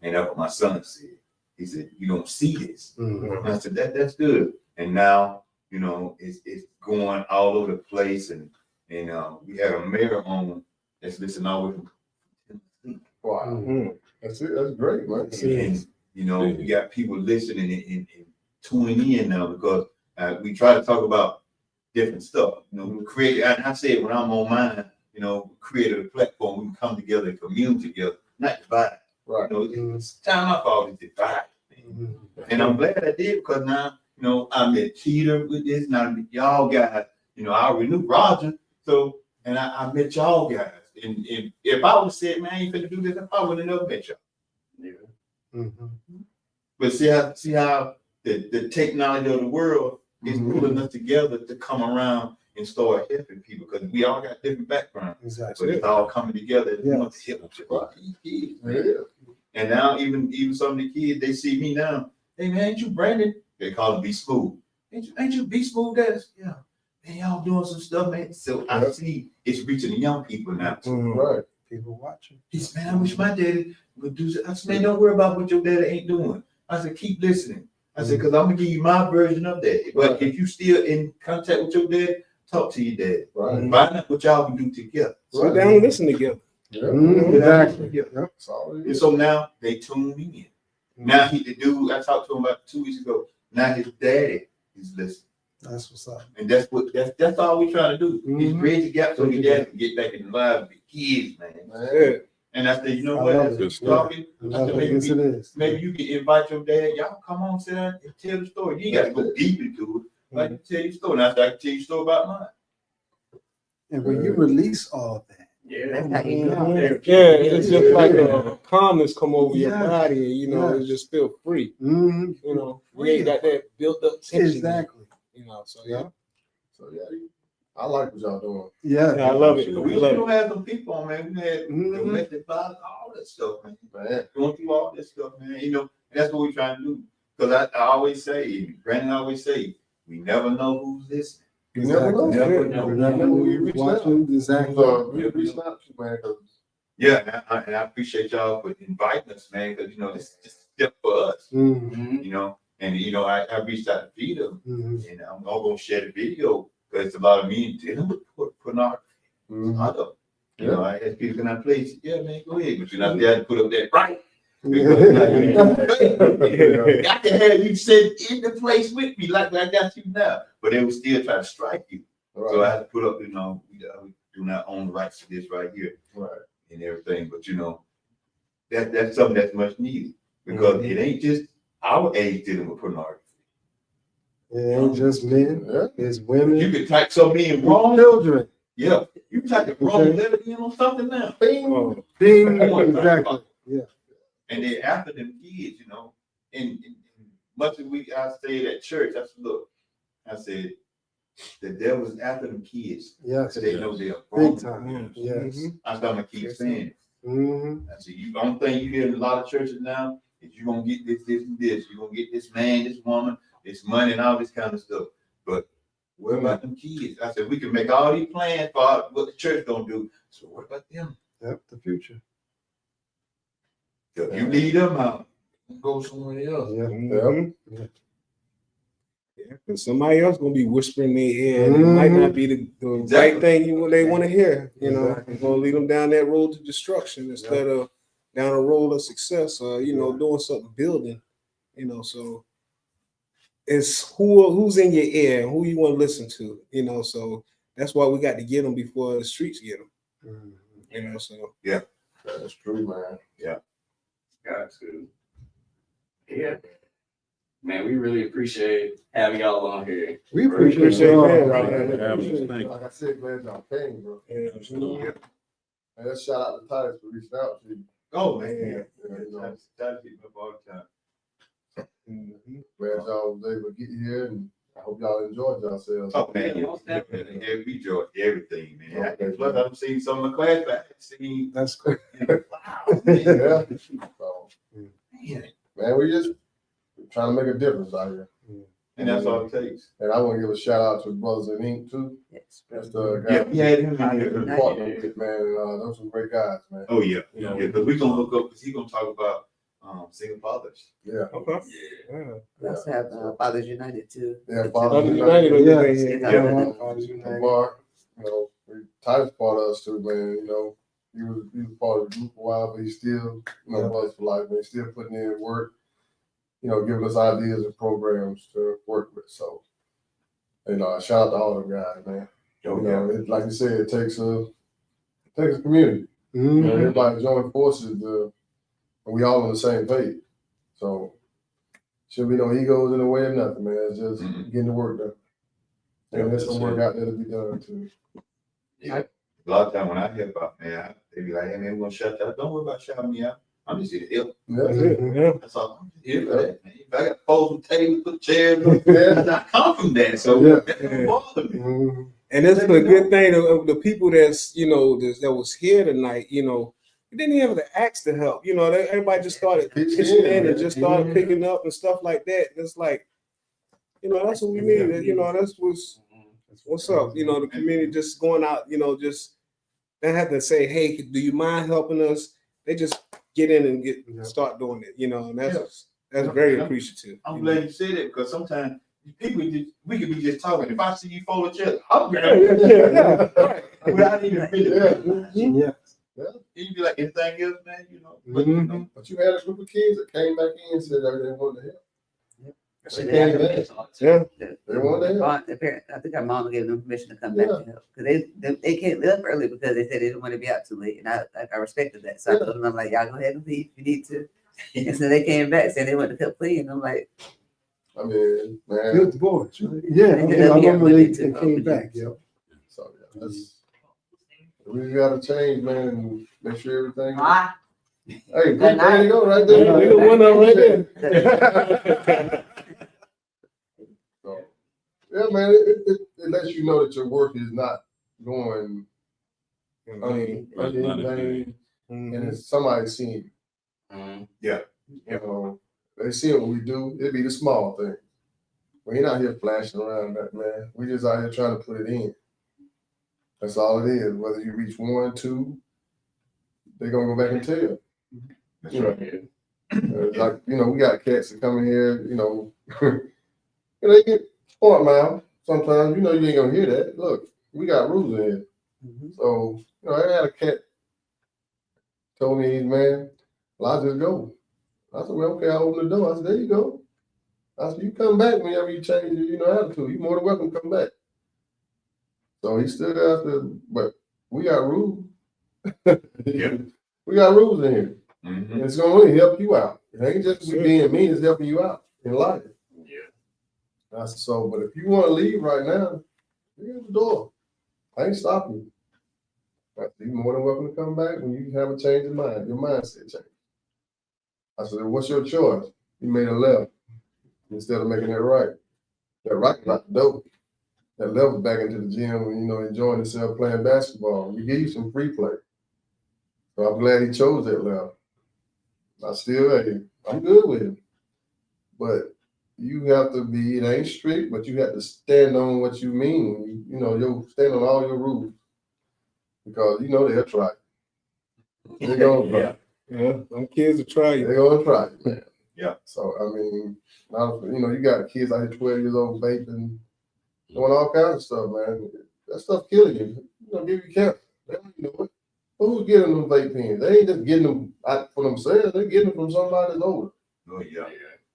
And that's what my son said. He said, you don't see this. Mhm. And I said, that's good. And now, you know, it's going all over the place. And we had a mayor on that's listening all the way from Tennessee. Wow. Mhm. That's it. That's great, man. And you know, we got people listening and tuning in now because we try to talk about different stuff. You know, we create, and I said when I'm on mine, you know, created a platform, we can come together and commune together, not divide. Right. You know, it's time I thought it divide. Mhm. And I'm glad I did because now, you know, I met Cheater with this, now y'all guys, you know, I already knew Roger. So, and I met y'all guys. And if I would have said, man, I ain't finna do this, I probably wouldn't have never met y'all. Yeah. Mhm. But see how the technology of the world is pulling us together to come around and start helping people because we all got different backgrounds. But Exactly. it's all coming together and we want to help Right. kids, Yeah. man. And now even some of the kids, they see me now. Hey man, ain't you Brandon? They call him Be Smooth. Ain't you Be Smooth, Dad? Yeah. Man, y'all doing some stuff, man. So I see it's reaching the young people now too. Right. People watching. He said, man, I wish my daddy would do that. I said, man, don't worry about what your daddy ain't doing. I said, keep listening. I said, because I'm gonna give you my version of that. But if you still in contact with your dad, talk to your dad. Right. Find out what y'all can do together. Sit down and listen together. Yeah. Exactly. Yeah. Yep. That's all it And is. so now they tune me in. Now the dude I talked to him about 2 weeks ago. Now his daddy is listening. That's what's up. And that's all we trying to do. Is Mhm. bridge the gap so his dad can get back in the lives of the kids, man. Yeah. And I said, you know I what? love That's it. what you're talking. I love it. maybe Yes, it is. Maybe you can invite your dad. Y'all come on, sit down and tell the story. You ain't got to go deep into it. Like tell your story. And I said, I can tell you a story about mine. And when you release all that, That's how you know. Yeah, it's just like a calmness come over your Yeah. body, and you know, Yeah. it just feel free. mhm, You know, you ain't got that built up tension. exactly. You know, so yeah. So yeah, I like what y'all doing. Yeah. Yeah, I love it. We I love still it. have some people on, man. We had Mhm. domestic violence, all that stuff, man. Man. Going through all this stuff, man. You know, that's what we're trying to do. Because I always say, Brandon always say, we never know who's listening. You never know. Never You know. never know who you're watching. Exactly. We reached out to you, man, 'cause Yeah, and I appreciate y'all for inviting us, man, because, you know, this is a step for us, Mhm, you know. And, you know, I reached out to Peter, mhm. and I'm going to share the video because it's a lot of me dealing with pornography. I know. You know, I asked Peter, can I play? He said, yeah, man, go ahead. But you're not there to put up that right. I can have you sit in the place with me like I got you now, but they will still try to strike you. So I had to put up, you know, we do not own the rights to this right here Right. and everything. But you know, that's something that's much needed because it ain't just our age dealing with pornography. It ain't just men, Yeah. it's You women, can type something in wrong. children. Yeah, you can type the wrong Okay. letter in on something now. Oh, Bing, exactly. Yeah. And they're after them kids, you know. And much as I say at church, I said, look, I said, the devil's after them kids Yes. because they know they're Big wrong. time. Yes. I'm gonna keep saying. Mhm. I said, you only thing you hear in a lot of churches now is you're gonna get this, this, and this. You're gonna get this man, this woman, this money, and all this kind of stuff. But what about them kids? I said, we can make all these plans for what the church gonna do. So what about them? Yep, the future. If you leave them out, go somewhere else. Yeah. mhm. Yeah, because somebody else gonna be whispering in their ear, and it might not be the Exactly. right thing they want to hear. You know, Exactly. it's gonna lead them down that road to destruction instead of down a road of success, or you know, doing something building. You know, so it's who's in your ear and who you want to listen to. You know, so that's why we got to get them before the streets get them. Mhm. You know, so That's true, man. Got to. Yeah. Man, we really appreciate having y'all on here. We appreciate appreciate y'all. that. Thank you. Like I said, glad y'all came, bro. yeah, Yeah. And let's shout out to Titus for reaching out to you. Oh man, Yeah, you know. that's it all the time. mhm. Glad y'all was able to get here, and I hope y'all enjoyed yourselves. Oh man, Yeah, most definitely. yeah, we enjoy everything, man. Okay. Plus, I've seen some of the class I haven't seen. That's cool. Wow, man. Yeah. So, Man. man, we just trying to make a difference out here. And that's all it takes. And I want to give a shout out to Brothers in Ink too. Yes. That's the Yeah, guy we had him in who here. partnered with, man. Those some great guys, man. Oh yeah, You know, yeah. Because we're gonna hook up because he's gonna talk about single fathers. Yeah. Okay. Yeah. Yeah. We also have Fathers United too. Yeah, Father Father United United. over Yeah. here. Yeah. Fathers United. Mark, you know, Titus part of us too, man. You know, he was part of the group for a while, but he's still, you know, Brothers for Life, man. He's still putting in work, you know, giving us ideas and programs to work with. So, you know, shout out to all them guys, man. Oh You yeah. know, like you said, it takes a community. You know, Mhm. everybody join forces, and we all on the same page. So, should be no egos in the way of nothing, man. It's just Mhm. getting the work done. And there's some work out there to be done too. Yeah. A lot of time when I help out, man, they be like, "Hey man, we're gonna shut that. Don't worry about shouting me out. I'm just here to help. That's Yeah. it. Yeah. That's all. I'm just here for that, man. If I got to fold some tables, put chairs, Yeah. I come from that, so Yeah. that don't bother me. Mhm. And it's a good thing of the people that's, you know, that was here tonight, you know, we didn't even have to ask to help. You know, everybody just started Pitched pitching in, in and man. just started Mhm. picking up and stuff like that. And it's like, you know, that's what we need. You know, that's what's up. You know, the community just going out. You know, just they have to say, hey, do you mind helping us? They just get in and start doing it. You know, and that's very appreciative. I'm you glad know? you said that because sometimes people we could be just talking. If I see you fold a chair, I'm Yeah, gonna without even really. Yeah. You'd be like, anything else, man? You know. Mhm. But you had a group of kids that came back in and said that they wanted to help. So They they came have back. Yeah. They wanted to help. The parent, I think our mom gave them permission to come back to help because they can't live early because they said they didn't want to be out too late, and I respected that. So I told them, I'm like, y'all go ahead and leave if you need to. And so they came back saying they wanted to help clean. I'm like, I mean, man. Good boys, right? Yeah, They I did up here remember Monday they too. came back. Yeah. So yeah, that's we gotta change, man, and make sure everything. Bye. Hey, there you go, right there. Yeah, we got one up right there. So, yeah, man, it lets you know that your work is not going in vain, and it's somebody seeing you. Yeah. You know, they see what we do. It be the small thing. We ain't out here flashing around that, man. We just out here trying to put it in. That's all it is. Whether you reach 1, 2, they're gonna go back and tell. That's You know, right. like, you know, we got cats that come in here, you know, they get smart mouth. Sometimes, you know, you ain't gonna hear that. Look, we got rules in here. So, you know, I had a cat told me, man, well, I just go. I said, well, okay, I open the door. I said, there you go. I said, you come back whenever you change your, you know, attitude. You more than welcome to come back. So he stood out there, but we got rules. Yeah. We got rules in here. Mhm. It's gonna really help you out. It ain't just we being mean, it's helping you out in life. Yeah. I said, so, but if you want to leave right now, you're at the door. I ain't stopping you. I said, you're more than welcome to come back when you have a change of mind, your mindset change. I said, what's your choice? You made a left instead of making that right. That right is out the door. That left is back into the gym when, you know, enjoying himself playing basketball. We give you some free play. So I'm glad he chose that left. I'm good with him. But you have to be, it ain't strict, but you have to stand on what you mean when you know, you stand on all your rules. Because you know they'll try. They're gonna try. Yeah, them kids will try you. They're gonna try it, man. Yeah. So I mean, you know, you got kids out here 12 years old vaping, doing all kinds of stuff, man. That stuff killing you. You know, give you cancer. They don't even know it. Who's getting them vape pens? They ain't just getting them out for themselves. They're getting them from somebody that's older. Oh yeah.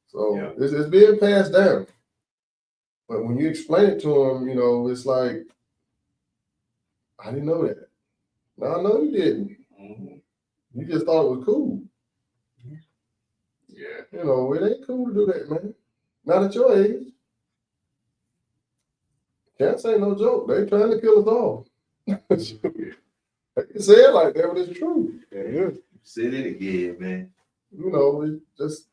So Yeah. it's being passed down. But when you explain it to them, you know, it's like, I didn't know that. No, I know you didn't. Mhm. You just thought it was cool. Yeah. You know, it ain't cool to do that, man. Not at your age. Cancer ain't no joke. They trying to kill us all. They can say it like that, but it's true. Yeah. Say it again, man. You know, it just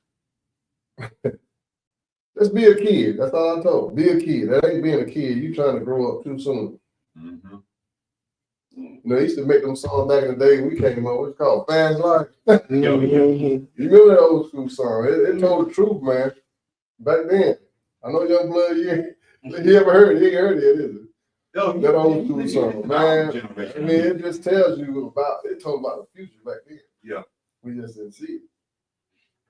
just be a kid. That's all I told. Be a kid. That ain't being a kid. You trying to grow up too soon. Mm-hmm. You know, they used to make them songs back in the day when we came on. What's it called? Fast Life. Mhm. You remember that old school song? It told the truth, man. Back then. I know Young Blood, you ever heard it? You ain't heard it, is it? That old school song, man. I mean, it just tells you about, it told about the future back then. Yeah. We just didn't see it.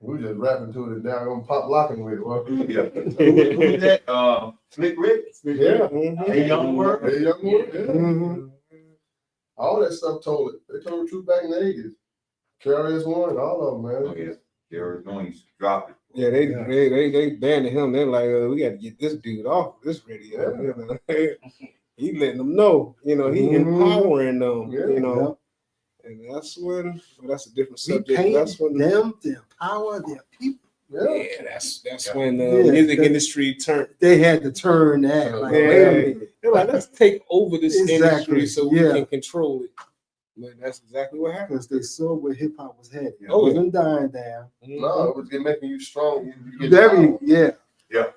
We just rapping to it and now gonna pop locking with it. Well, Yeah. Who's that? Slick Rick? yeah. Hey, Young Word? Hey, Young Word, yeah. Mhm. All that stuff told it. They told the truth back in the 80s. KRS-One, all of them, man. Oh, yeah. They're going to drop it. Yeah, they banned him. They're like, we got to get this dude off this radio. Yeah. You know? He letting them know, you know, he Mhm. empowering them, Yeah. you know. And that's when, well, that's a different We subject. paint That's when, them to empower their people. Yeah. yeah, that's Yeah. when the Yeah, music that- industry turned. They had to turn that. Like, Yeah. wait a minute. They're like, let's take over this Exactly, industry so we yeah. can control it. But that's exactly what happened. Because they saw where hip hop was headed. It Oh, yeah. wasn't dying down. No, it was making you strong. You get Very, power. yeah. Yeah.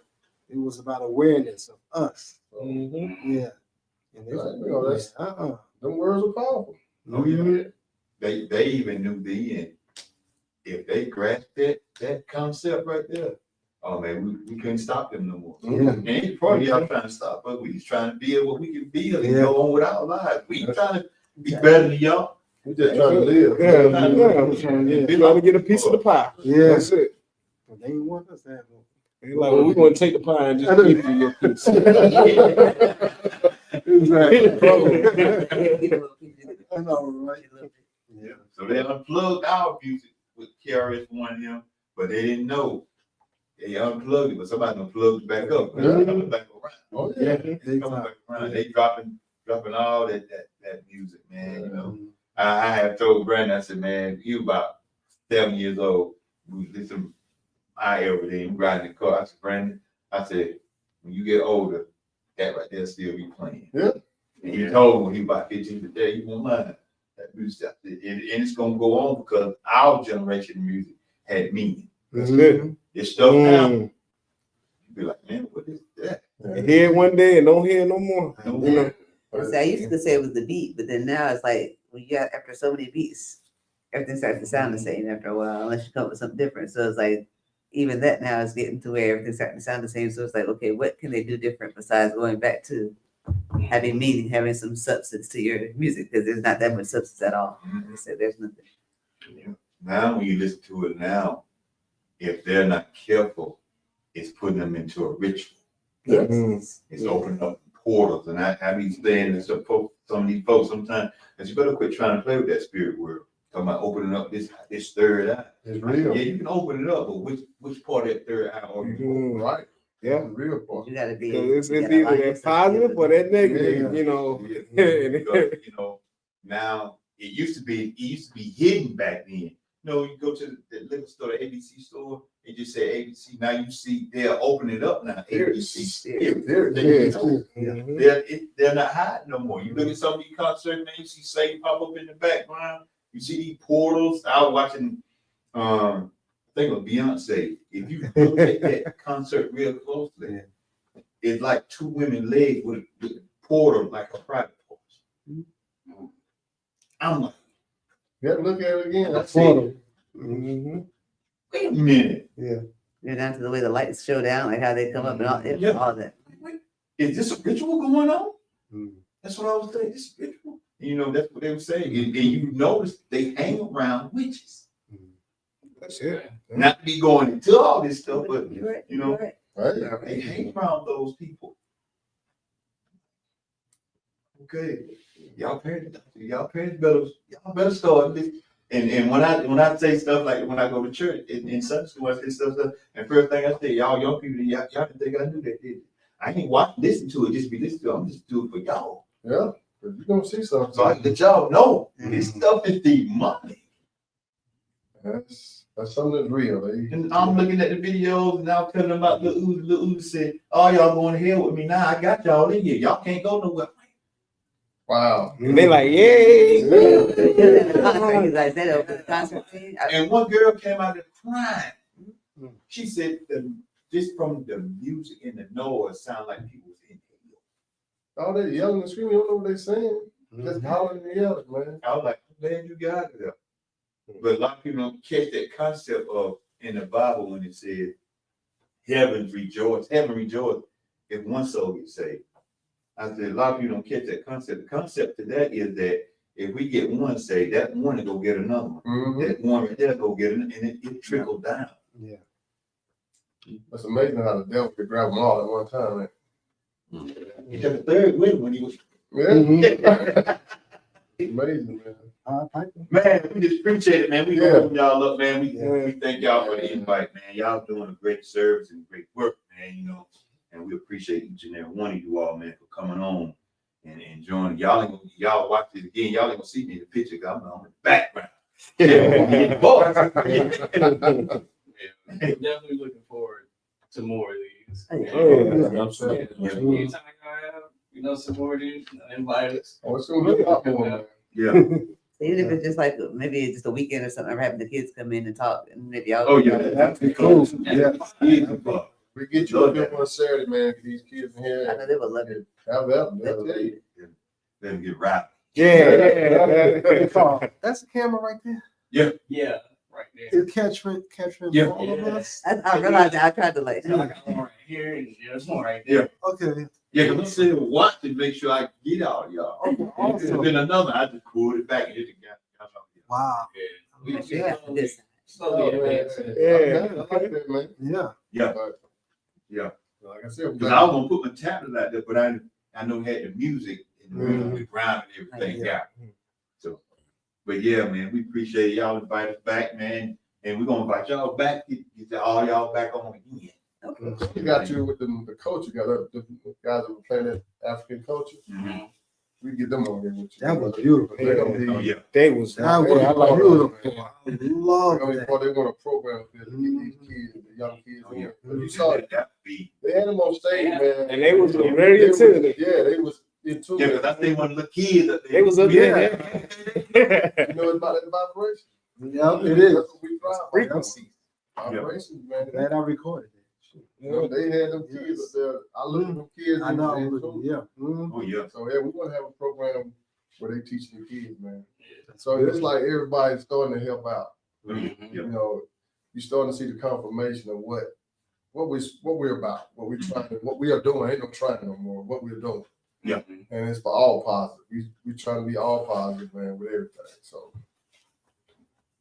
It was about awareness of us. Mhm. Yeah. And they Right, you know, that's- them Them words are powerful. Oh, yeah. they even knew then if they grasped that concept right there, oh man, we couldn't stop them no more. Yeah. And it's probably y'all trying to stop us. We just trying to build what we can build and Yeah. go on with our lives. We trying to be better than y'all. We just trying to live. Yeah, Yeah. trying to get a piece of the pie. Yeah. That's it. They ain't want us to have one. They like, well, we're gonna take the pie and just give you your piece. I know, right? Yeah. So they unplugged our music with KRS-One and them, but they didn't know. They unplugged it, but somebody unplugged it back up. Yeah. Coming back around. Oh, yeah. Coming back around. They dropping all that music, man. You know. I have told Brandon, I said, man, he was about 7 years old. We listened everything, riding the car. I said, Brandon, I said, when you get older, that right there still be playing. Yeah. And he told me when he was about 15 today, he won't mind that music. And it's gonna go on because our generation of music had meaning. That's it. This stuff now, Mm. you be like, man, what is that? You hear it one day and don't hear it no more. No You know? See, I used to say it was the beat, but then now it's like when you got after so many beats, everything starts to sound the same after a while, unless you come up with something different. So it's like even that now is getting to where everything's starting to sound the same. So it's like, okay, what can they do different besides going back to having meaning, having some substance to your music? Because there's not that much substance at all. Like I said, there's nothing. Now when you listen to it now, if they're not careful, it's putting them into a ritual. Mm. It's opening up portals. And I be saying to some of these folks sometimes, that you better quit trying to play with that spirit world. Talking about opening up this third eye. It's real. Yeah, you can open it up, but which part of that third eye are you Mhm. Right. Yeah. The real part. You gotta be. Because you it's gotta either align that yourself positive together. or that negative, Yeah. you know. Because, you know, now it used to be hidden back then. You know, you go to the liquor store, the ABC store, they just say ABC. Now you see they're opening it up now. ABC. Spirit. Mhm. They're not hiding no more. You look at some of these concerts, man, you see Satan pop up in the background. You see these portals. I was watching, I think it was Beyonce. If you look at that concert real closely, it's like two women legs with a portal, like a private porch. I'm like, Yeah, look at it again. That's Portal. it. Mhm. wait a minute. You're down to the way the lights show down, like how they come up and all, Yeah. all that. Wait, is this a ritual going on? Mm. That's what I was saying. This is ritual. You know, that's what they were saying. And you notice they hang around witches. That's it. Not to be going into all this stuff, but You're right. you know, you're right. Right. they hang around those people. Okay, y'all parents better start this. And when I say stuff like when I go to church in Sunday school, I say stuff, and first thing I say, y'all young people, y'all didn't think I knew that, did you? I ain't listen to it, just be listening to it. I'm just doing it for y'all. Yeah. But you're gonna see something. So I can let y'all know this stuff is demonic. That's something that's real. And I'm looking at the videos and I'm telling them about Lil Uzi said, oh, y'all going to hell with me now. I got y'all in here. Y'all can't go nowhere. Wow. And they like, yay. He's like that over the concert scene. And one girl came out and crying. She said, just from the music and the noise, sound like people was in hell. All they yelling and screaming, you don't know what they saying. Just hollering and yelling, man. I was like, I'm glad you got it up. But a lot of people don't catch that concept of in the Bible when it says heaven rejoice if one soul gets saved. I said a lot of people don't catch that concept. The concept to that is that if we get one saved, that one will go get another one. Mm-hmm. That one right there go get it, and it trickled down. Yeah. It's amazing how the devil could grab them all at one time, man. He took a third with him when he was. Yeah. Amazing, man. Man, we just appreciate it, man. We Yeah. open y'all up, man. We thank y'all for the invite, man. Y'all doing a great service and great work, man. You know, and we appreciate each and every one of you all, man, for coming on and joining. Y'all watch this again. Y'all ain't gonna see me in the picture because I'm on the background. Yeah, boy. Definitely looking forward to more of these. Oh, yeah. Anytime y'all have, some more of these, invite us. Oh, it's gonna be a lot more, man. Yeah. Even if it's just like maybe just a weekend or something, or having the kids come in and talk, and maybe y'all. Oh yeah, that'd be cool. Yeah. We get you up there on Saturday, man. Get these kids in I here. know they would love it. Have that. They'll tell you. Let them get rapping. Yeah. Carl, that's the camera right there. Yeah, right there. It's capturing Yeah. all of us. I realized that I tried to like. So I got one right here and there's one right there. Okay. Yeah, because I'm still watching to make sure I get all y'all. Okay, If awesome. it's been another, I just pulled it back and hit the gas. Wow. We Yeah, this. slowly Oh, man. advancing. Yeah. I like that, man. Yeah. Yeah, But, yeah. like I said, Because I was gonna put my tablet out there, but I know it had the music and the ground and everything. Yeah. So, but yeah, man, we appreciate y'all invite us back, man, and we're gonna invite y'all back. Get all y'all back on again. you got you with the coach. You got the guys that were playing that African culture. Mhm. We get them on here with you. That was beautiful. They're gonna be, Oh yeah. They was. That was Yeah, I like beautiful. that. I love they that. want a program to get these kids, the young kids. in here. You saw it. That be. They had them on stage, man. And they was very They was- attentive. Yeah, they was into Yeah, it. because I think one of the kids up there. They was up there. You know about that vibration? Yep, it is. That's what we drive. Frequency. Vibrations, man. Glad I recorded it. You know, they had them kids up there. I look at them kids. I know. they was into it. Yeah. Mhm. Oh yeah. So yeah, we want to have a program where they teaching the kids, man. So it's like everybody's starting to help out. Mm-hmm. You know, you're starting to see the confirmation of what we're about, what we trying, what we are doing. Ain't no trying no more. What we're doing, Yeah. and it's for all positive. We trying to be all positive, man, with everything. So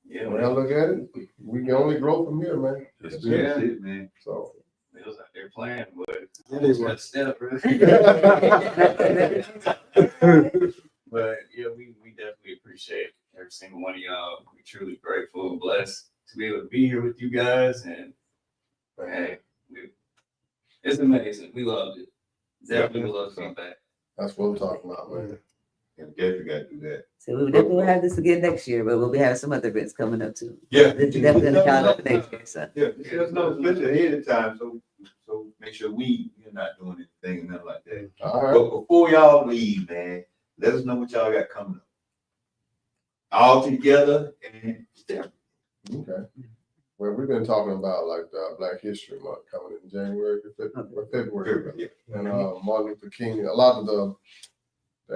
Yeah, when I look at it, we can only grow from here, man. That's Yeah. it, man. So they was out there playing, but Yeah, they were. that step, bro. But yeah, we definitely appreciate every single one of y'all. We truly grateful and blessed to be able to be here with you guys. And hey, it's amazing. We loved it. Definitely would love to be back. that's what I'm talking about, man. Yeah, definitely got to do that. So we definitely will have this again next year, but we'll be having some other events coming up too. Yeah. It's definitely in the calendar for next year, so. Yeah, just let us know, especially ahead of time, so make sure we're not doing anything and nothing like that. All right. But before y'all leave, man, let us know what y'all got coming up. All together and step. Okay. Well, we've been talking about like Black History Month coming in January, February. Yeah. And Martin Luther King, a lot of the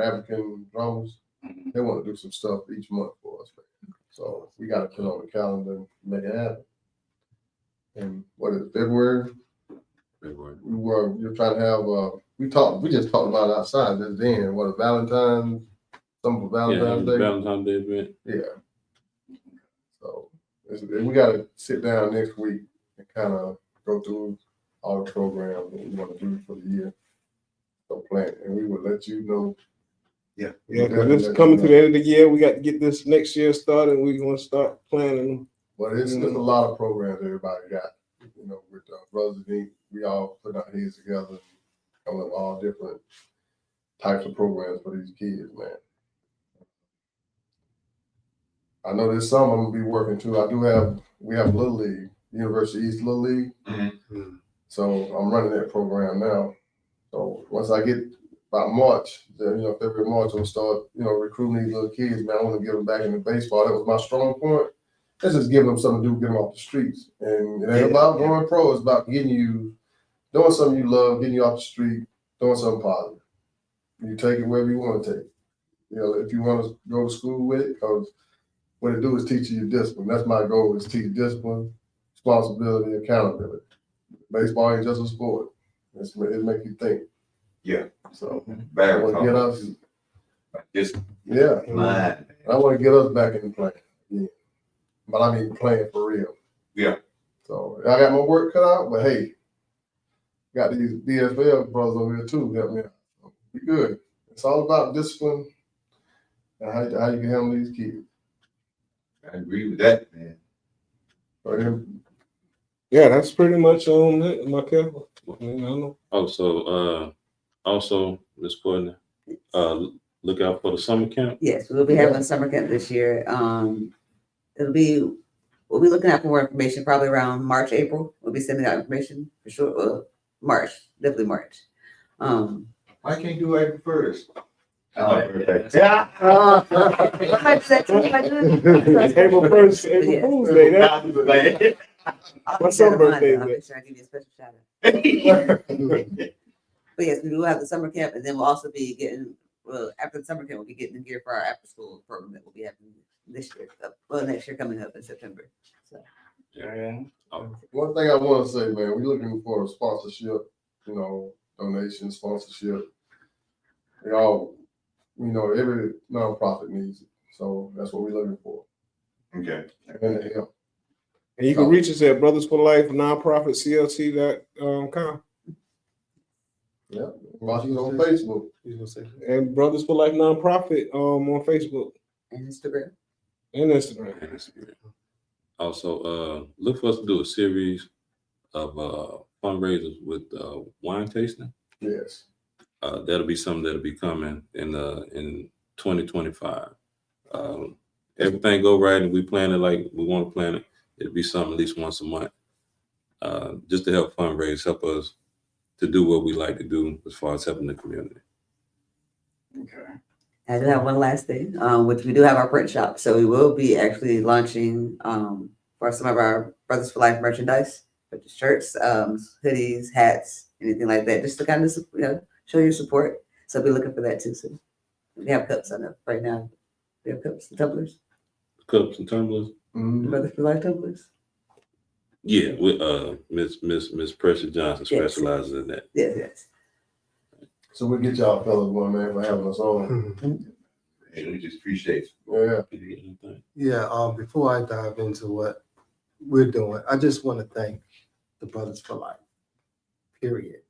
African drummers, Mhm. they want to do some stuff each month for us. Man. So we got to put on the calendar and make it happen. And what is it, February? You're trying to have we just talked about it outside just then. What a Valentine's, something for Yeah, Valentine's Day. Valentine's Day event. Yeah. So we got to sit down next week and kind of go through all the programs that we want to do for the year. So plan, and we will let you know. Yeah, because this is coming to the end of the year. We got to get this next year started. And we're going to start planning them. But it's a lot of programs everybody got. You know, with Brothers in Ink, we all put our heads together and come up with all different types of programs for these kids, man. I know this summer I'm gonna be working too. We have Little League, University of East Little League. So I'm running that program now. So once I get about March, February, March, I'll start, recruiting these little kids, man. I want to get them back into baseball. That was my strong point. That's just giving them something to do, get them off the streets. And it ain't about going pro. It's about getting you, doing something you love, getting you off the street, doing something positive. You take it wherever you want to take it. If you want to go to school with it, because what it do is teach you discipline. That's my goal, is teach discipline, responsibility, accountability. Baseball ain't just a sport. It make you think. Yeah. So I Bad want to get us, Just I want to get us back in the play. Yeah. But I mean playing for real. Yeah. So I got my work cut out, but hey, got these DFL brothers over here too. Help me out. So we good. It's all about discipline and how you can handle these kids. I agree with that, man. So, Yeah, that's pretty much on it, Michael. I know. Also, Ms. Courtney, look out for the summer camp. Yes, we'll be having a summer camp this year. We'll be looking out for more information probably around March, April. We'll be sending out information for sure. March, definitely March. Why can't you do April 1st? Yeah. I might do that too, I might do it. April 1st, April Yeah. Fool's Day. That, I'll What's keep that your in mind, birthday though. I'll then? make sure I give you a special shout out. But yes, we will have the summer camp, and then we'll also be well, after the summer camp, we'll be getting gear for our after school program that will be happening this year. Next year coming up in September. So Yeah. One thing I want to say, man, we're looking for a sponsorship, donation, sponsorship. They all, every nonprofit needs it. So that's what we're looking for. Okay. And help. And you can reach us at Brothers for Life nonprofit CLT.com Yeah. Watch us on Facebook. and Brothers for Life nonprofit on Facebook and Instagram. and Instagram. Also, look for us to do a series of fundraisers with wine tasting. Yes. That'll be something that'll be coming in 2025. Everything go right and we plan it like we want to plan it. It'll be something at least once a month, just to help fundraise, help us to do what we like to do as far as helping the community. Okay. I do have one last thing, which we do have our print shop. So we will be actually launching for some of our Brothers for Life merchandise, such as shirts, hoodies, hats, anything like that, just to kind of show your support. So we're looking for that too. So we have cups on it right now. We have cups and tumblers. Cups and tumblers. Mhm. Brothers for Life tumblers. Yeah, with Miss Precious Johnson Yes. specializes in that. Yes. So we'll get y'all fellas one, man, for having us on. Hey, we just appreciate it. Yeah. Yeah, before I dive into what we're doing, I just want to thank the Brothers for Life, period.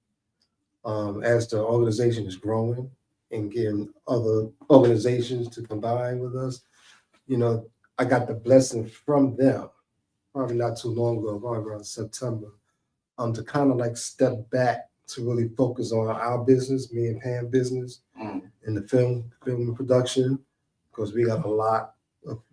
As the organization is growing and getting other organizations to combine with us, I got the blessing from them, probably not too long ago, probably around September, to kind of like step back to really focus on our business, me and Pam business, in the film production, because we got a lot of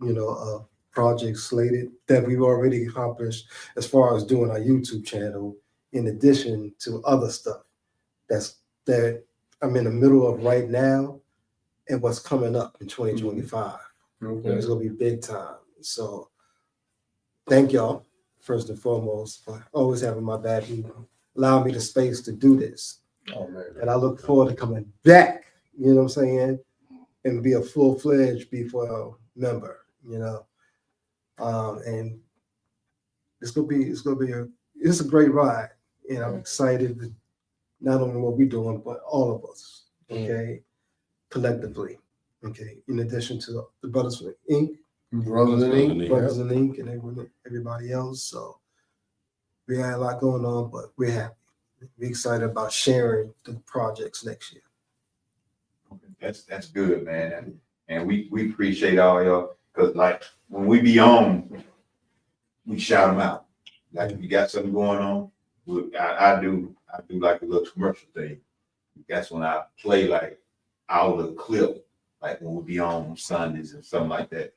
projects slated that we've already accomplished as far as doing our YouTube channel, in addition to other stuff that I'm in the middle of right now and what's coming up in 2025. Okay. It's gonna be big time. So thank y'all first and foremost for always having my back and allowing me the space to do this. Oh, man. And I look forward to coming back, you know what I'm saying, and be a full-fledged B4L member, and it's a great ride. And I'm excited that not only what we're doing, but all of us, okay, collectively, okay, in addition to the Brothers Inc., Brothers in Ink. Brothers in Inc., and everybody else. So we had a lot going on, but we're happy. We're excited about sharing the projects next year. That's good, man. And we appreciate all y'all, because like when we be on, we shout them out. Like if you got something going on, I do like a little commercial thing. That's when I play like our little clip, like when we be on Sundays and something like that.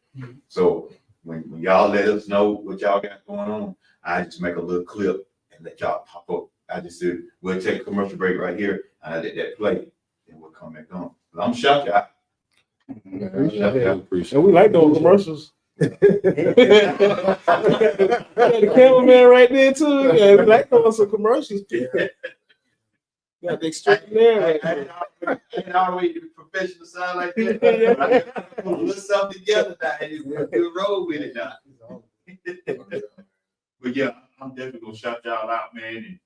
So when y'all let us know what y'all got going on, I just make a little clip and let y'all pop up. I just do, we'll take a commercial break right here and I let that play and we'll come back on. But I'm shocked, y'all. And we like those commercials. Yeah, the cameraman right there too. Yeah, we like those commercials. Got the extraordinaire right there. I ain't always the professional side like that. Put a little something together now and we'll roll with it now. But yeah, I'm definitely gonna shout y'all out, man.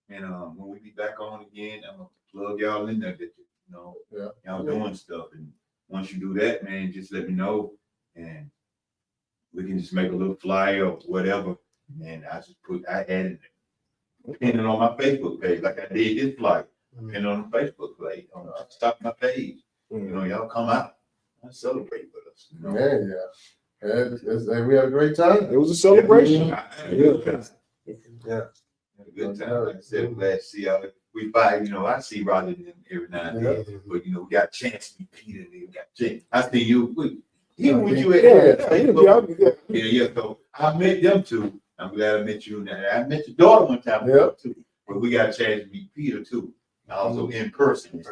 And when we be back on again, I'm gonna plug y'all in there that y'all doing stuff. And once you do that, man, just let me know and we can just make a little flyer or whatever. And I added it. Depending on my Facebook page, like I did this flyer, depending on the Facebook page, on the top of my page. Y'all come out and celebrate with us. Yeah. We had a great time. It was a celebration. Yeah. A good time. Like I said, I'm glad to see y'all. We fight, I see Roger every now and then, but we got a chance to meet Peter. We got a chance. I see you. Even with you at yeah. So I met them too. I'm glad I met you. I met your daughter one time too. But we got a chance to meet Peter too. Also in person.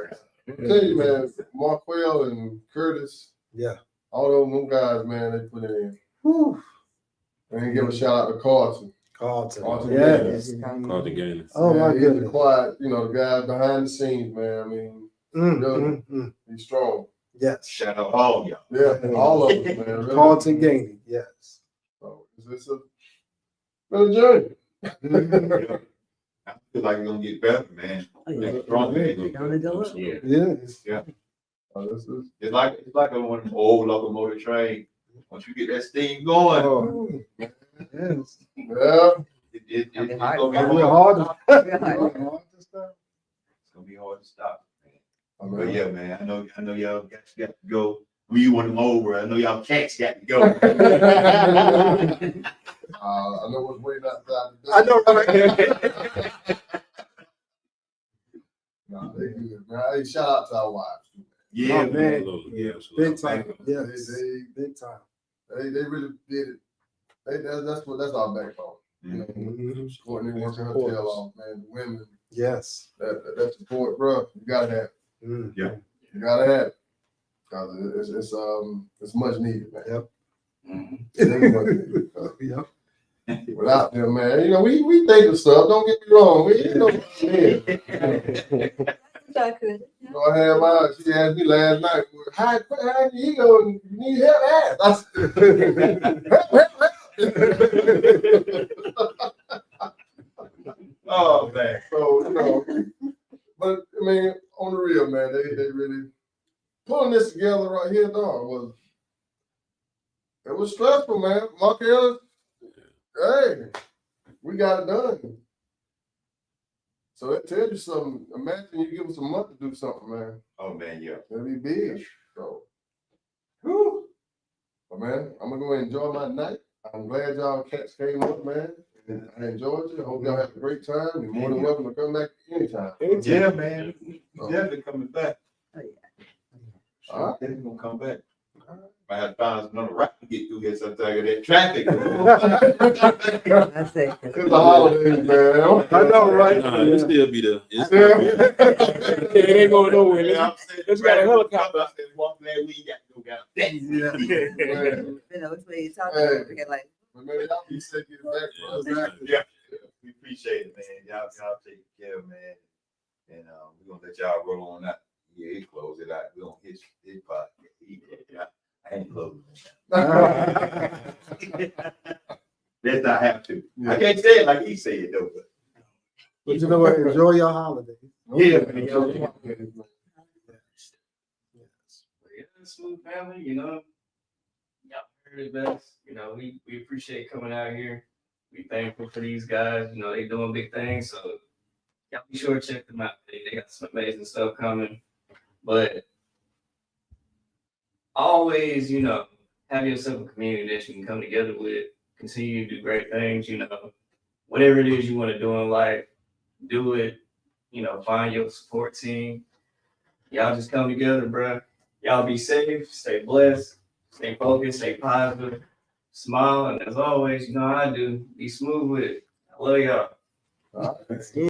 I tell you, man, Marquell and Curtis. Yeah. All those guys, man, they put it in. Whew. And give a shout out to Carlton. Carlton. Yes. Carlton Gaines. Oh my He's goodness. the quiet, the guy behind the scenes, man. I mean, He's strong. Yes. Shout out all y'all. Yeah, all of them, man. Really. Carlton Gainey, yes. So it's been a journey. Yeah. I feel like we're gonna get better, man. Oh, yeah. It's strong, man. Gonna go up. Yeah. Yes. It's like a one of them old locomotive train. Once you get that steam going, Oh, yes. Yeah. it's It'll be gonna hard. be Real hard. hard. Real hard. It's gonna be hard to stop, man. I But mean, yeah, man, I know y'all got to go. We want them over. I know y'all cats got to go. I know what's waiting outside. I know, right? Nah, they good, man. Hey, shout out to our wives. Yeah, Oh, man. man. Absolutely, Yeah, absolutely. big time. Yes, They- big time. They really did it. That's our backbone. You know, Mhm. Courtney working her Support. tail off, man. The women, Yes. that support, bro. You gotta have. Mm. You gotta have. Cause it's much needed, man. Yep. Mhm. It's much needed. Yep. Without them, man, you know, we think of stuff. Don't get me wrong. We you know, yeah. I could. You know, I had mine. She asked me last night, how you go? You need help? Ask. I said, help. Oh man. So you know, but I mean, on the real, man, they really pulling this together right here, dog. It was stressful, man. Markel, hey, we got it done. So that tells you something. Imagine you give us a month to do something, man. Oh man, yeah. It'll be big. So, whew. But man, I'm gonna go enjoy my night. I'm glad y'all cats came up, man. And I enjoyed you. I hope y'all have a great time. You're more than welcome to come back anytime. Yeah, man. Definitely coming back. Oh, yeah. All right. Definitely gonna come back. I have to find another route to get through here sometime. That traffic. I say. It's the holidays, man. I know, right? Nah, it'll still be there. It's Yeah, it ain't going nowhere. Let's got a helicopter. I said, "Well, man, we got to go down." Man, You know, which way you talking Hey. over here, like, but man, y'all be safe. Get back for us. Yeah. Yeah, we appreciate it, man. Y'all take care, man. And we're gonna let y'all roll on that. Yeah, he close it out. We don't hit his part. I ain't closing it. That's not have to. I can't say it like he said though. But you know what? Enjoy your holiday. Yeah, man. Yeah, smooth family, you know. Y'all heard it best. You know, we appreciate coming out here. We thankful for these guys. You know, they doing big things. So y'all be sure to check them out. They got some amazing stuff coming. But always, you know, have yourself a community that you can come together with, continue to do great things, you know. Whatever it is you want to do in life, do it. You know, find your support team. Y'all just come together, bruh. Y'all be safe, stay blessed, stay focused, stay positive, smile, and as always, you know how I do, be smooth with it. I love y'all. All right.